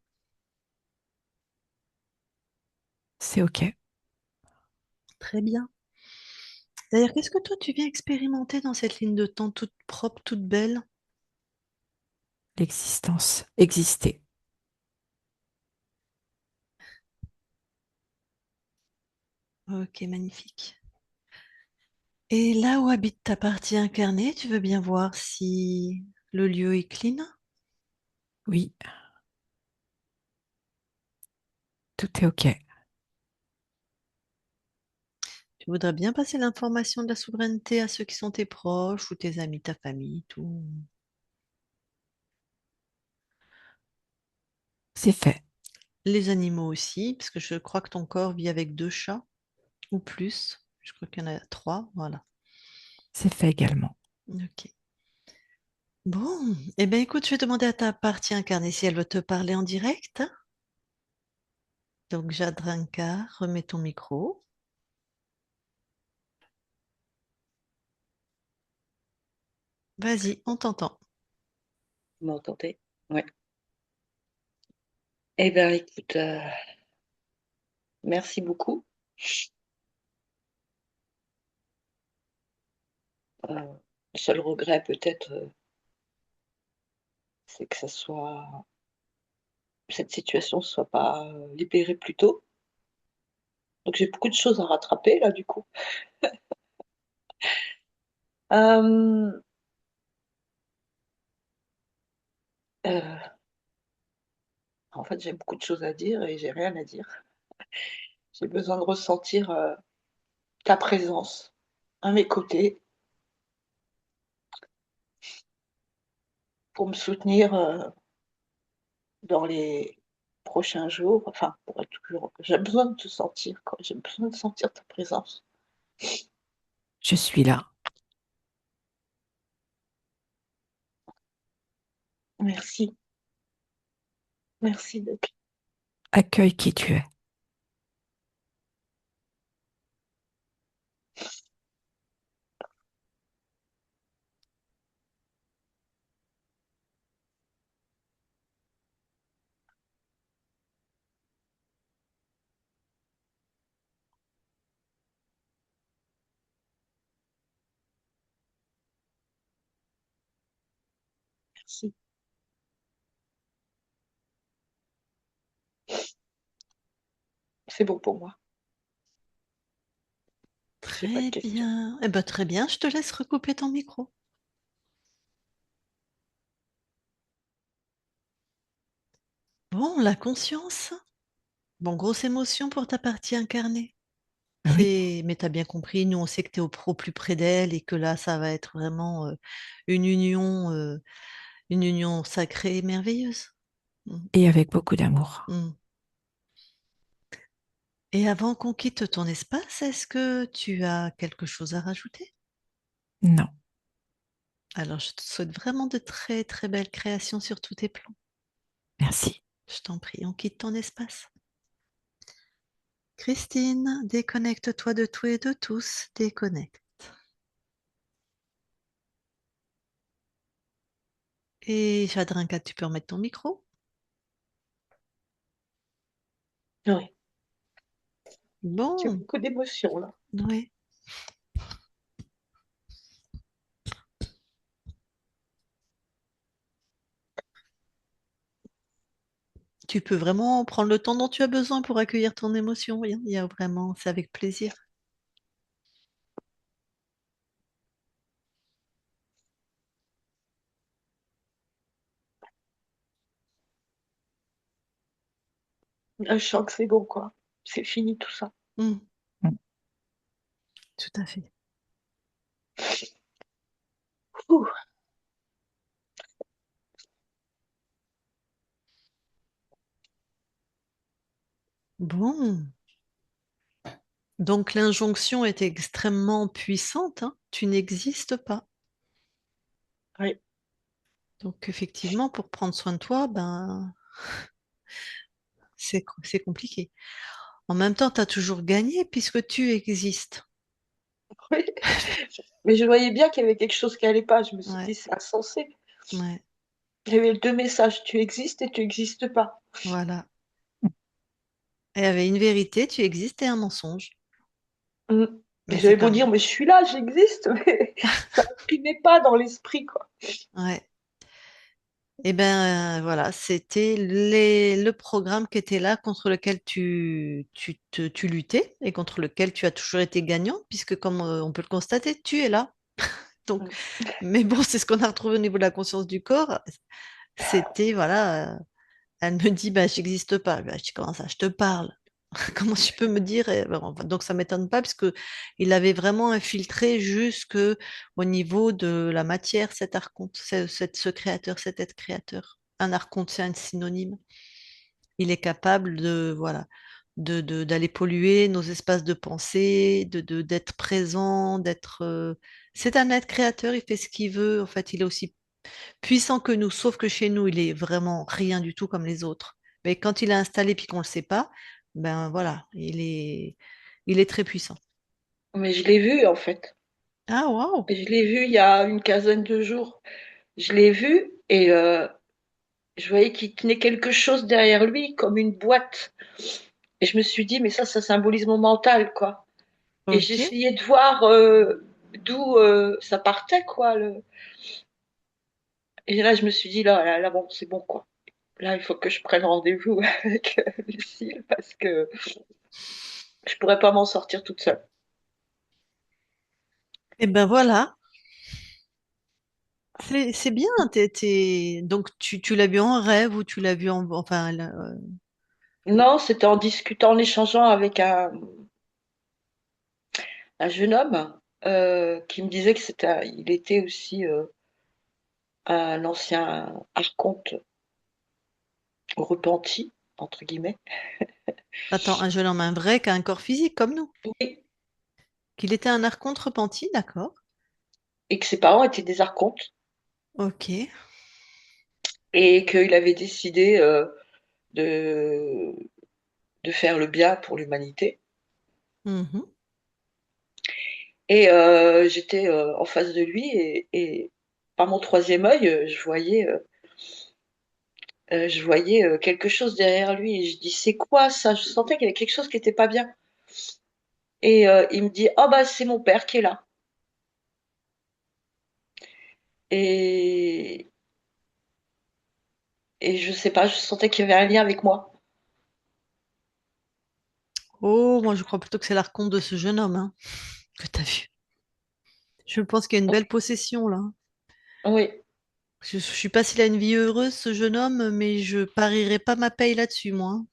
C'est OK. Très bien. D'ailleurs, qu'est-ce que toi tu viens expérimenter dans cette ligne de temps toute propre, toute belle? L'existence, exister. Ok, magnifique. Et là où habite ta partie incarnée, tu veux bien voir si le lieu est clean? Oui, tout est OK. Tu voudrais bien passer l'information de la souveraineté à ceux qui sont tes proches ou tes amis, ta famille, tout. C'est fait. Les animaux aussi, parce que je crois que ton corps vit avec 2 chats ou plus. Je crois qu'il y en a 3, voilà. C'est fait également. Ok. Bon, eh bien écoute, je vais demander à ta partie incarnée si elle veut te parler en direct. Donc Jadrinka, remets ton micro. Vas-y, on t'entend. Vous m'entendez? Ouais. Eh ben, écoute, merci beaucoup. Le seul regret peut-être, c'est que cette situation soit pas, libérée plus tôt. Donc j'ai beaucoup de choses à rattraper là, du coup. Hem, heu, En fait, j'ai beaucoup de choses à dire et j'ai rien à dire. J'ai besoin de ressentir, ta présence à mes côtés pour me soutenir, dans les prochains jours, enfin, pour être toujours j'ai besoin de te sentir, quoi, j'ai besoin de sentir ta présence. Je suis là. Merci, merci d'être Accueille qui tu es. merci. C'est bon pour moi, j'ai pas de Très questions. bien. Eh ben, très bien, je te laisse recouper ton micro. Bon, la conscience. Bon, grosse émotion pour ta partie incarnée. Oui, Mais t'as bien compris, nous on sait que t'es au plus près d'elle et que là ça va être vraiment une union, euh, une union sacrée et merveilleuse. Mm, et avec beaucoup d'amour. mm. Et avant qu'on quitte ton espace, est-ce que tu as quelque chose à rajouter? Non, Alors je te souhaite vraiment de très très belles créations sur tous tes plans. merci. Je t'en prie, on quitte ton espace. Christine, déconnecte-toi de tout et de tous. Déconnecte. Et Jadrinka, tu peux remettre ton micro? Oui, j'ai Bon, beaucoup d'émotions là. ouais. Tu peux vraiment prendre le temps dont tu as besoin pour accueillir ton émotion. Oui, il y a vraiment, c'est avec plaisir. Là, je sens que c'est bon, quoi. C'est fini tout ça. Mm, Mm. tout à fait. Ouh, Bon, Donc l'injonction est extrêmement puissante, hein. Tu n'existes pas. Oui, Donc effectivement, pour prendre soin de toi, ben c'est compliqué. En même temps, tu as toujours gagné puisque tu existes. oui. Mais je voyais bien qu'il y avait quelque chose qui allait pas. Je me suis Ouais, dit, c'est insensé. ouais, Il y avait deux messages, tu existes et tu n'existes pas. voilà. Et il y avait une vérité, tu existes et un mensonge. Mm. Et Mais c'est j'avais beau pas dire, mais je suis là, j'existe, mais ça n'imprimait pas dans l'esprit, quoi. ouais. Et ben voilà, c'était le programme qui était là contre lequel tu luttais et contre lequel tu as toujours été gagnant, puisque comme on peut le constater, tu es là. Donc, Mm. mais bon, c'est ce qu'on a retrouvé au niveau de la conscience du corps. C'était, voilà, elle me dit, bah, j'existe pas. Bah, je dis, comment ça, je te parle. Comment tu peux me dire? Enfin, donc ça m'étonne pas, parce que il avait vraiment infiltré jusque au niveau de la matière, cet archonte, ce créateur, cet être créateur. Un archonte, c'est un synonyme. Il est capable de, voilà, d'aller polluer nos espaces de pensée, d'être présent, d'être. C'est un être créateur, il fait ce qu'il veut. En fait, il est aussi puissant que nous, sauf que chez nous, il est vraiment rien du tout comme les autres. Mais quand il est installé puis qu'on ne le sait pas, ben voilà, il est très puissant. Mais je l'ai vu, en fait. Ah, waouh! Je l'ai vu il y a une quinzaine de jours. Je l'ai vu et je voyais qu'il tenait quelque chose derrière lui, comme une boîte. Et je me suis dit, mais ça symbolise mon mental, quoi. Et Ok. j'essayais de voir d'où ça partait, quoi. Et là, je me suis dit, là, bon, c'est bon, quoi. Là, il faut que je prenne rendez-vous avec Lucille parce que je pourrais pas m'en sortir toute seule. Et ben voilà, c'est bien. Donc tu l'as vu en rêve ou tu l'as vu en... Enfin, Non, c'était en discutant, en échangeant avec un jeune homme qui me disait que il était aussi un ancien archonte repenti, entre guillemets. attends, un jeune homme, un vrai, qui a un corps physique comme nous. Oui. Qu'il était un archonte repenti, d'accord. Et que ses parents étaient des archontes Ok. et qu'il avait décidé de, de faire le bien pour l'humanité. Mhm. Et j'étais en face de lui et par mon troisième œil, je voyais quelque chose derrière lui et je dis c'est quoi ça? Je sentais qu'il y avait quelque chose qui n'était pas bien. Et il me dit oh bah c'est mon père qui est là. Et, et je sais pas, je sentais qu'il y avait un lien avec moi. Oh, moi je crois plutôt que c'est l'archonte de ce jeune homme, hein, que t'as vu. Je pense qu'il y a une belle possession là. Oui, Je suis pas s'il a une vie heureuse, ce jeune homme, mais je parierais pas ma paye là-dessus, moi, hein.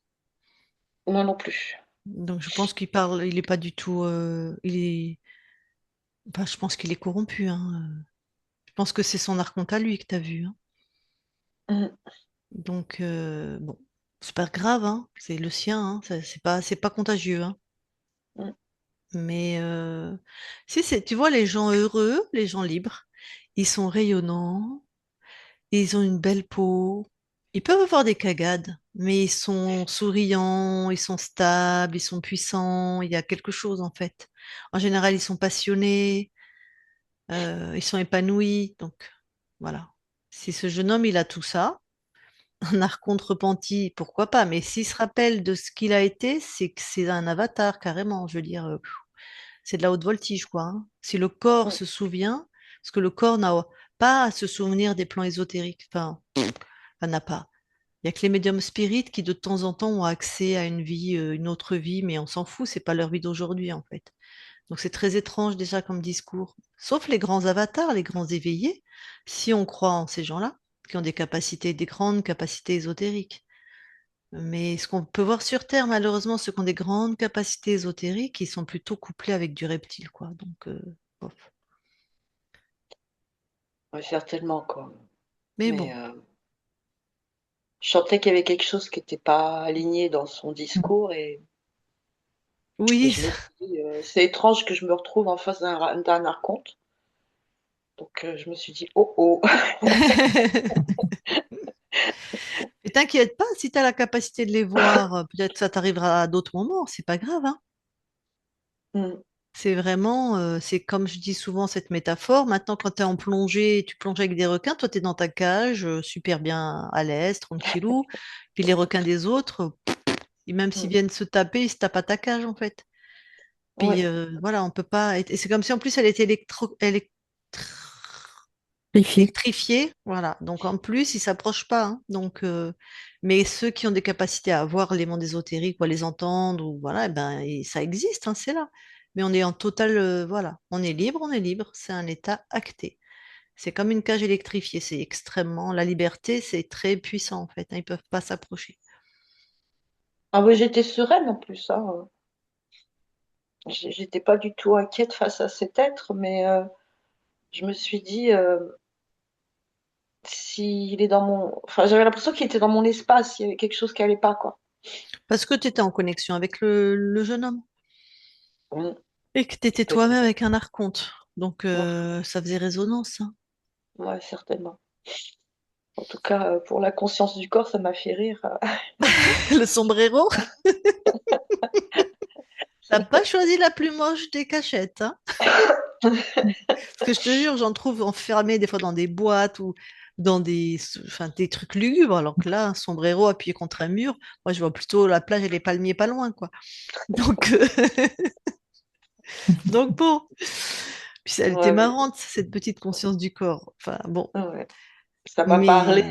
moi non plus. Donc je pense qu'il parle, il est pas du tout, il est, enfin, je pense qu'il est corrompu, hein. Je pense que c'est son archonte à lui que t'as vu, hein. Mm, Donc bon, c'est pas grave, hein. C'est le sien, hein. C'est pas contagieux, hein. mm. Mais si c'est, tu vois, les gens heureux, les gens libres, ils sont rayonnants. Ils ont une belle peau. Ils peuvent avoir des cagades, mais ils sont souriants, ils sont stables, ils sont puissants. Il y a quelque chose en fait. En général, ils sont passionnés, ils sont épanouis. Donc voilà. Si ce jeune homme, il a tout ça, un archonte repenti, pourquoi pas? Mais s'il se rappelle de ce qu'il a été, c'est que c'est un avatar carrément. Je veux dire, c'est de la haute voltige, quoi, hein. Si le corps Mm. se souvient, parce que le corps n'a pas à se souvenir des plans ésotériques. Enfin, n'a pas. Il y a que les médiums spirites qui de temps en temps ont accès à une vie, une autre vie, mais on s'en fout, c'est pas leur vie d'aujourd'hui en fait. Donc c'est très étrange déjà comme discours. Sauf les grands avatars, les grands éveillés, si on croit en ces gens-là, qui ont des capacités, des grandes capacités ésotériques. Mais ce qu'on peut voir sur Terre, malheureusement, ceux qui ont des grandes capacités ésotériques, ils sont plutôt couplés avec du reptile, quoi. Donc, bof. Ouais, certainement, quoi. Mais Mais bon, je sentais qu'il y avait quelque chose qui n'était pas aligné dans son discours et Et Oui. je me suis dit, c'est étrange que je me retrouve en face d'un archonte. Donc, je me suis dit, oh oh. Et t'inquiète pas, si tu as la capacité de les voir, peut-être ça t'arrivera à d'autres moments, c'est pas grave, hein. Mm. C'est vraiment, c'est comme je dis souvent cette métaphore. Maintenant, quand tu es en plongée, tu plonges avec des requins, toi, tu es dans ta cage, super bien à l'aise, tranquillou. Puis les requins des autres, et même s'ils Mm. viennent se taper, ils se tapent à ta cage, en fait. Puis Ouais, voilà, on peut pas. Et c'est comme si en plus elle était Vérifier. électrifiée. Voilà. Donc en plus, ils s'approchent pas, hein. Donc, mais ceux qui ont des capacités à voir les mondes ésotériques ou à les entendre, ou voilà, eh ben, ça existe, hein, c'est là. Mais on est en total, voilà, on est libre, c'est un état acté. C'est comme une cage électrifiée, c'est extrêmement. La liberté, c'est très puissant en fait, hein, ils peuvent pas s'approcher. ah oui, j'étais sereine en plus, hein. J'étais pas du tout inquiète face à cet être, mais je me suis dit, s'il est dans mon... Enfin, j'avais l'impression qu'il était dans mon espace, il y avait quelque chose qui allait pas, quoi. Parce que tu étais en connexion avec le jeune homme Mm, et que tu étais toi-même peut-être. avec un archonte. Donc ça faisait résonance, hein. Ouais, certainement. En tout cas, pour la conscience du corps, ça m'a fait rire. Le sombrero, t'as pas choisi la plus moche des cachettes, hein. Parce que je te jure, j'en trouve enfermés des fois dans des boîtes ou dans enfin, des trucs lugubres, alors que là, un sombrero appuyé contre un mur, moi je vois plutôt la plage et les palmiers pas loin, quoi. Donc, donc bon. Puis elle était Ouais, mais marrante, cette petite conscience du corps. Enfin bon, ouais. Ça m'a parlé.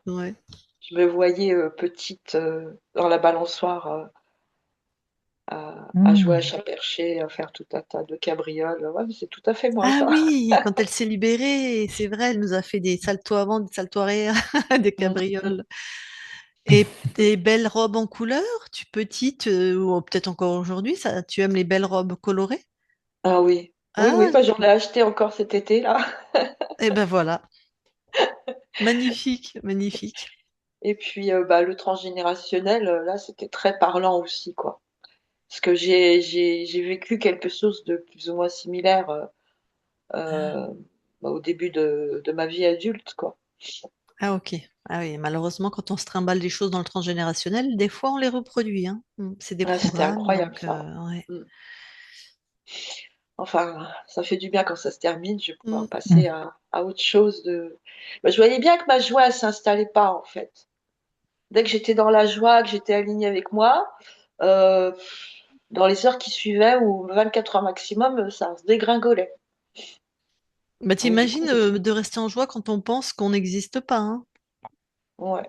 mais ouais. Je me voyais petite dans la balançoire à jouer à Hmm. chat perché, à faire tout un tas de cabrioles. Ouais, mais c'est tout à fait moi, Ah ça. oui, quand elle s'est libérée, c'est vrai, elle nous a fait des saltos avant, des saltos arrière, des Mm, mm. cabrioles. Et tes belles robes en couleur, tu petite, ou peut-être encore aujourd'hui, ça, tu aimes les belles robes colorées? Ah oui, oui, oui, Ah, bah, j'en ai acheté encore cet été, là. et ben voilà, magnifique, magnifique. Et puis, bah, le transgénérationnel, là, c'était très parlant aussi, quoi. Parce que j'ai vécu quelque chose de plus ou moins similaire Ah, euh, bah, au début de ma vie adulte, quoi. ah, ok. Ah oui, malheureusement, quand on se trimballe des choses dans le transgénérationnel, des fois on les reproduit, hein. C'est des Ah, c'était programmes, incroyable, donc ça. ouais. Mm. Enfin, ça fait du bien quand ça se termine. Je vais pouvoir Mm. passer à autre chose de. Bah, je voyais bien que ma joie, elle s'installait pas, en fait. Dès que j'étais dans la joie, que j'étais alignée avec moi, euh, dans les heures qui suivaient, ou 24 heures maximum, ça se dégringolait. Bah, Donc, du t'imagines coup, de rester en joie quand on pense qu'on n'existe pas, hein. ouais,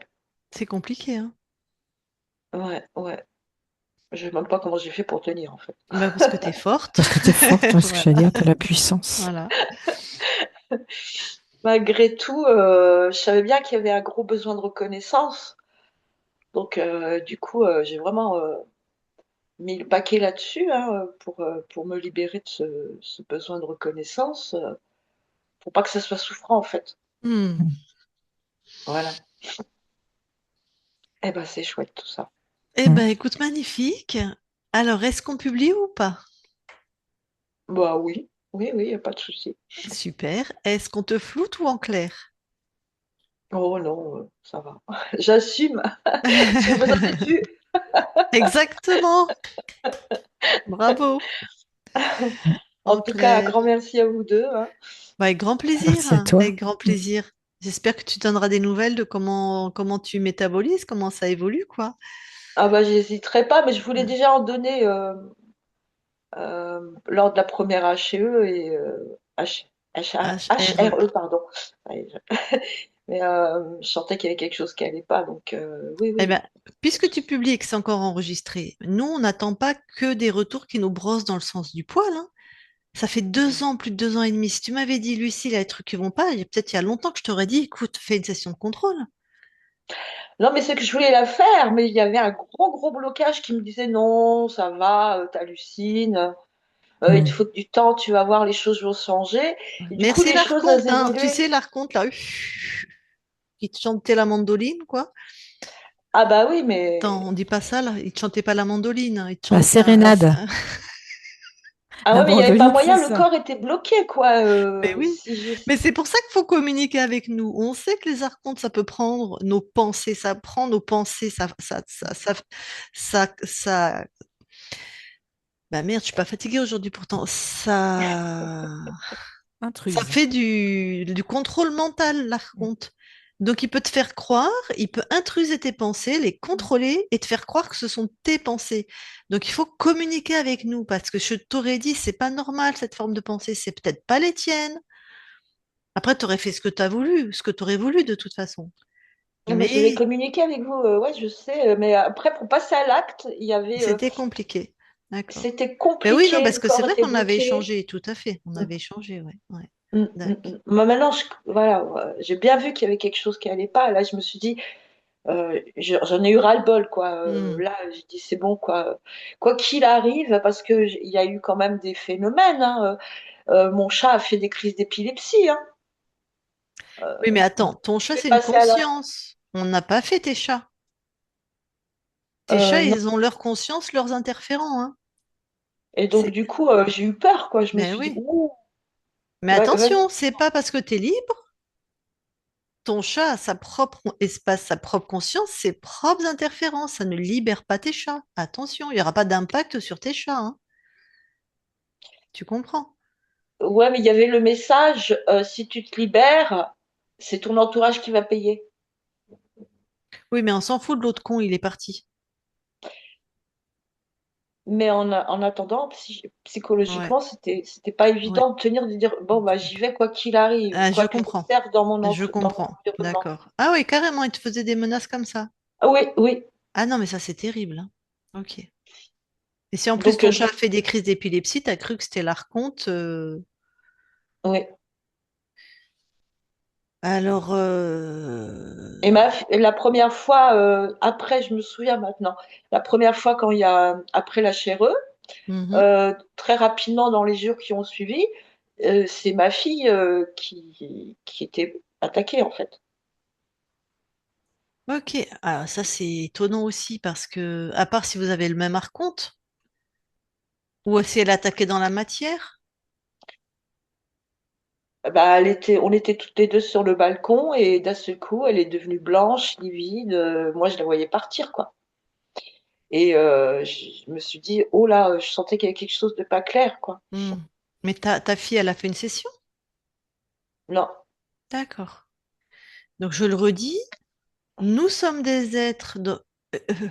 C'est compliqué, hein. ouais, ouais. Je sais même pas comment j'ai fait pour tenir, en fait. Bah, parce que t'es forte. Parce que tu es forte, ouais, ce que j'allais Voilà, dire, tu as la puissance. voilà. Malgré tout, je savais bien qu'il y avait un gros besoin de reconnaissance. Donc, du coup, j'ai vraiment mis le paquet là-dessus, hein, pour me libérer de ce besoin de reconnaissance, pour pas que ça soit souffrant, en fait. Hmm. Voilà. Eh ben, c'est chouette tout ça. Eh Hmm. ben, écoute, magnifique. Alors, est-ce qu'on publie ou pas? Bah oui, oui, oui, y a pas de souci. Super. Est-ce qu'on te floute ou en clair? Oh non, ça va. J'assume. J'ai besoin d'être vue. Exactement. Bravo. En En tout cas, un clair. grand merci à vous deux, hein. Bah, avec grand plaisir, Merci à hein, toi. avec grand plaisir. J'espère que tu donneras des nouvelles de comment tu métabolises, comment ça évolue, quoi. Ah bah j'hésiterai pas, mais je voulais Mm. déjà en donner lors de la première HE et HRE. HRE, pardon. Ouais, mais je sentais qu'il y avait quelque chose qui allait pas, donc oui, Eh oui. ben, puisque tu publies et que c'est encore enregistré, nous, on n'attend pas que des retours qui nous brossent dans le sens du poil, hein. Ça fait 2 ans, plus de 2 ans et demi. Si tu m'avais dit, Lucie, il y a des trucs qui vont pas, peut-être il y a longtemps que je t'aurais dit, écoute, fais une session de contrôle. Non, mais c'est que je voulais la faire, mais il y avait un gros, gros blocage qui me disait non, ça va, t'hallucines, il te Hmm. faut du temps, tu vas voir, les choses vont changer. Et du coup, Merci les choses, elles l'archonte, hein. Tu évoluaient. sais, l'archonte, là, qui te chantait la mandoline, quoi. Ah bah oui, Attends, mais on dit pas ça là. Ils te chantaient pas la mandoline, hein. Ils te La chantaient sérénade. ah La ouais, mais il n'y avait pas bandoline, c'est moyen, le ça. corps était bloqué, quoi. Mais oui. Si j'ai... Mais c'est pour ça qu'il faut communiquer avec nous. On sait que les archontes, ça peut prendre nos pensées, ça prend nos pensées, ça. Bah merde, je suis pas fatiguée aujourd'hui pourtant. Ça Intruse. fait du contrôle mental, l'archonte. Donc il peut te faire croire, il peut intruser tes pensées, les contrôler et te faire croire que ce sont tes pensées. Donc il faut communiquer avec nous parce que je t'aurais dit, c'est pas normal cette forme de pensée, c'est peut-être pas les tiennes. Après, tu aurais fait ce que tu as voulu, ce que tu aurais voulu de toute façon. Non, mais je vais Mais communiquer avec vous, ouais, je sais. Mais après, pour passer à l'acte, il y avait... c'était compliqué. D'accord. c'était Ben oui, non, compliqué, parce le que c'est corps vrai était qu'on avait bloqué. échangé, tout à fait. On avait échangé, ouais. Ouais. D'accord. Moi, maintenant, voilà, ouais, j'ai bien vu qu'il y avait quelque chose qui allait pas. Là, je me suis dit, j'en ai eu ras-le-bol, quoi. Hmm. Là, j'ai dit, c'est bon, quoi. Quoi qu'il arrive, parce que il y a eu quand même des phénomènes, hein. Mon chat a fait des crises d'épilepsie, hein. Oui, mais Donc, attends, ton je chat, vais c'est une passer à la... conscience. On n'a pas fait tes chats. Tes chats, Non. ils ont leur conscience, leurs interférents, hein. Et donc, C'est... du coup, j'ai eu peur, quoi. Je me Ben suis dit, oui. ouh, Mais attention, vas-y. c'est pas parce que tu es libre, ton chat a sa propre espace, sa propre conscience, ses propres interférences. Ça ne libère pas tes chats. Attention, il n'y aura pas d'impact sur tes chats, hein. Tu comprends? Ouais, mais il y avait le message, si tu te libères, c'est ton entourage qui va payer. Oui, mais on s'en fout de l'autre con, il est parti. Mais en attendant, Ouais, psychologiquement, c'était pas ouais. évident de tenir, de dire, bon, bah, j'y vais quoi qu'il arrive, Ah, je quoi qu'il comprends. observe Je dans mon comprends. environnement. D'accord. Ah oui, carrément, il te faisait des menaces comme ça. Ah oui, oui. Ah non, mais ça, c'est terrible, hein. Ok. Et si en plus Donc, ton chat fait des crises d'épilepsie, t'as cru que c'était l'archonte. oui. Alors, Et la première fois, après, je me souviens maintenant, la première fois quand il y a, après la chèreuse, mhm. très rapidement dans les jours qui ont suivi, c'est ma fille qui était attaquée, en fait. Ok. Ah, ça, c'est étonnant aussi parce que, à part si vous avez le même archonte, ou si elle attaquait dans la matière. Bah, on était toutes les deux sur le balcon et d'un seul coup, elle est devenue blanche, livide. Moi, je la voyais partir, quoi. Et je me suis dit, oh là, je sentais qu'il y avait quelque chose de pas clair, quoi. Hmm. Mais ta fille, elle a fait une session? Non. D'accord. Donc, je le redis, nous sommes des êtres euh,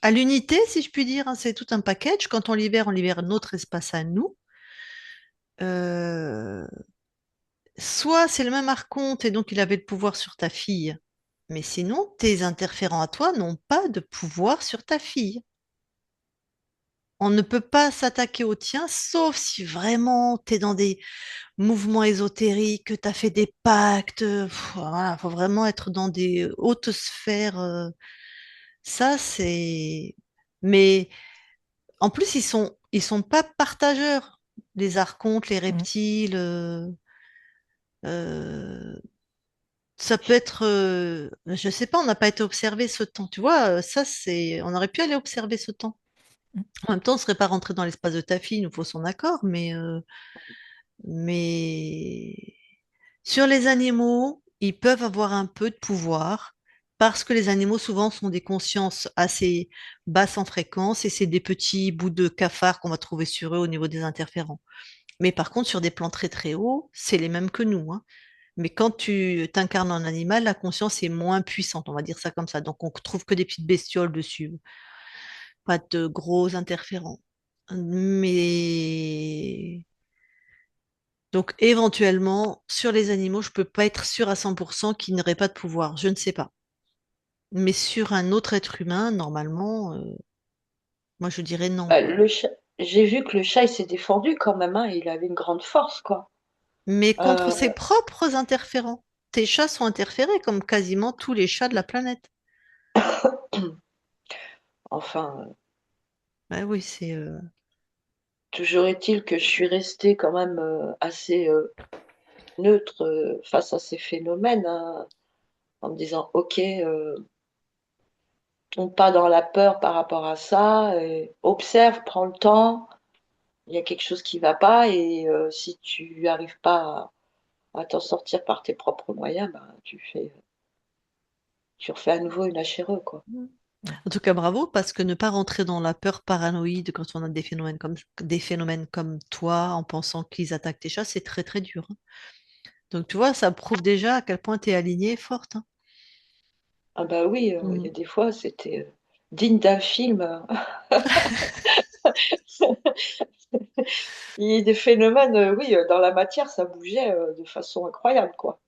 à l'unité, si je puis dire, hein, c'est tout un package. Quand on libère notre espace à nous. Euh, Soit c'est le même archonte et donc il avait le pouvoir sur ta fille, mais sinon, tes interférents à toi n'ont pas de pouvoir sur ta fille. On ne peut pas s'attaquer au tien, sauf si vraiment tu es dans des mouvements ésotériques, que tu as fait des pactes. Voilà, faut vraiment être dans des hautes sphères. Ça, c'est. Mais en plus, ils sont pas partageurs, les archontes, les Mm. reptiles. Euh, Ça peut être, je sais pas, on n'a pas été observé ce temps. Tu vois, ça c'est, on aurait pu aller observer ce temps. En même temps, on ne serait pas rentré dans l'espace de ta fille, il nous faut son accord, mais sur les animaux, ils peuvent avoir un peu de pouvoir parce que les animaux souvent sont des consciences assez basses en fréquence et c'est des petits bouts de cafard qu'on va trouver sur eux au niveau des interférents. Mais par contre, sur des plans très très hauts, c'est les mêmes que nous, hein. Mais quand tu t'incarnes en animal, la conscience est moins puissante, on va dire ça comme ça. Donc on trouve que des petites bestioles dessus, pas de gros interférents. Mais donc éventuellement, sur les animaux, je peux pas être sûre à 100% qu'ils n'auraient pas de pouvoir. Je ne sais pas. Mais sur un autre être humain, normalement, moi je dirais non. Bah, j'ai vu que le chat, il s'est défendu quand même, hein, il avait une grande force, quoi. Mais contre Euh, ses propres interférents. Tes chats sont interférés comme quasiment tous les chats de la planète. enfin, Ouais, oui, c'est. toujours est-il que je suis restée quand même assez neutre face à ces phénomènes, hein, en me disant, ok, tombe pas dans la peur par rapport à ça. Et observe, prends le temps. Il y a quelque chose qui va pas et si tu n'arrives pas à t'en sortir par tes propres moyens, ben, tu refais à nouveau une HRE, quoi. Mm. En tout cas, bravo, parce que ne pas rentrer dans la peur paranoïde quand on a des phénomènes comme toi, en pensant qu'ils attaquent tes chats, c'est très très dur, hein. Donc tu vois, ça prouve déjà à quel point tu es alignée et forte, hein. Ah bah oui, il y Mm. a des fois, c'était digne d'un film. Il y a des phénomènes, oui, dans la matière, ça bougeait de façon incroyable, quoi.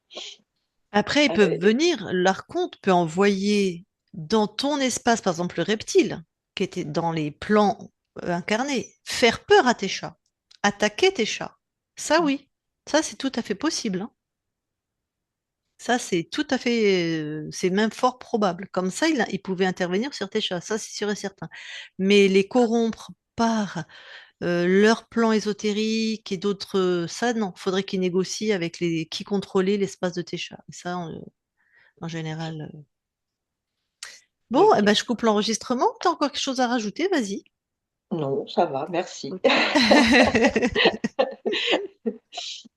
Après, ils Ah, peuvent venir, l'archonte peut envoyer dans ton espace, par exemple, le reptile, qui était dans les plans incarnés, faire peur à tes chats, attaquer tes chats. Ça, oui, ça, c'est tout à fait possible, hein. Ça, c'est tout à fait, c'est même fort probable. Comme ça, il pouvait intervenir sur tes chats, ça, c'est sûr et certain. Mais les corrompre par leur plan ésotérique et d'autres, ça, non, faudrait qu'ils négocient avec qui contrôlait l'espace de tes chats. Et ça, en général. Bon, eh ok. ben, je coupe l'enregistrement. T'as encore quelque chose à rajouter? Vas-y. Non, ça va, merci. Ok.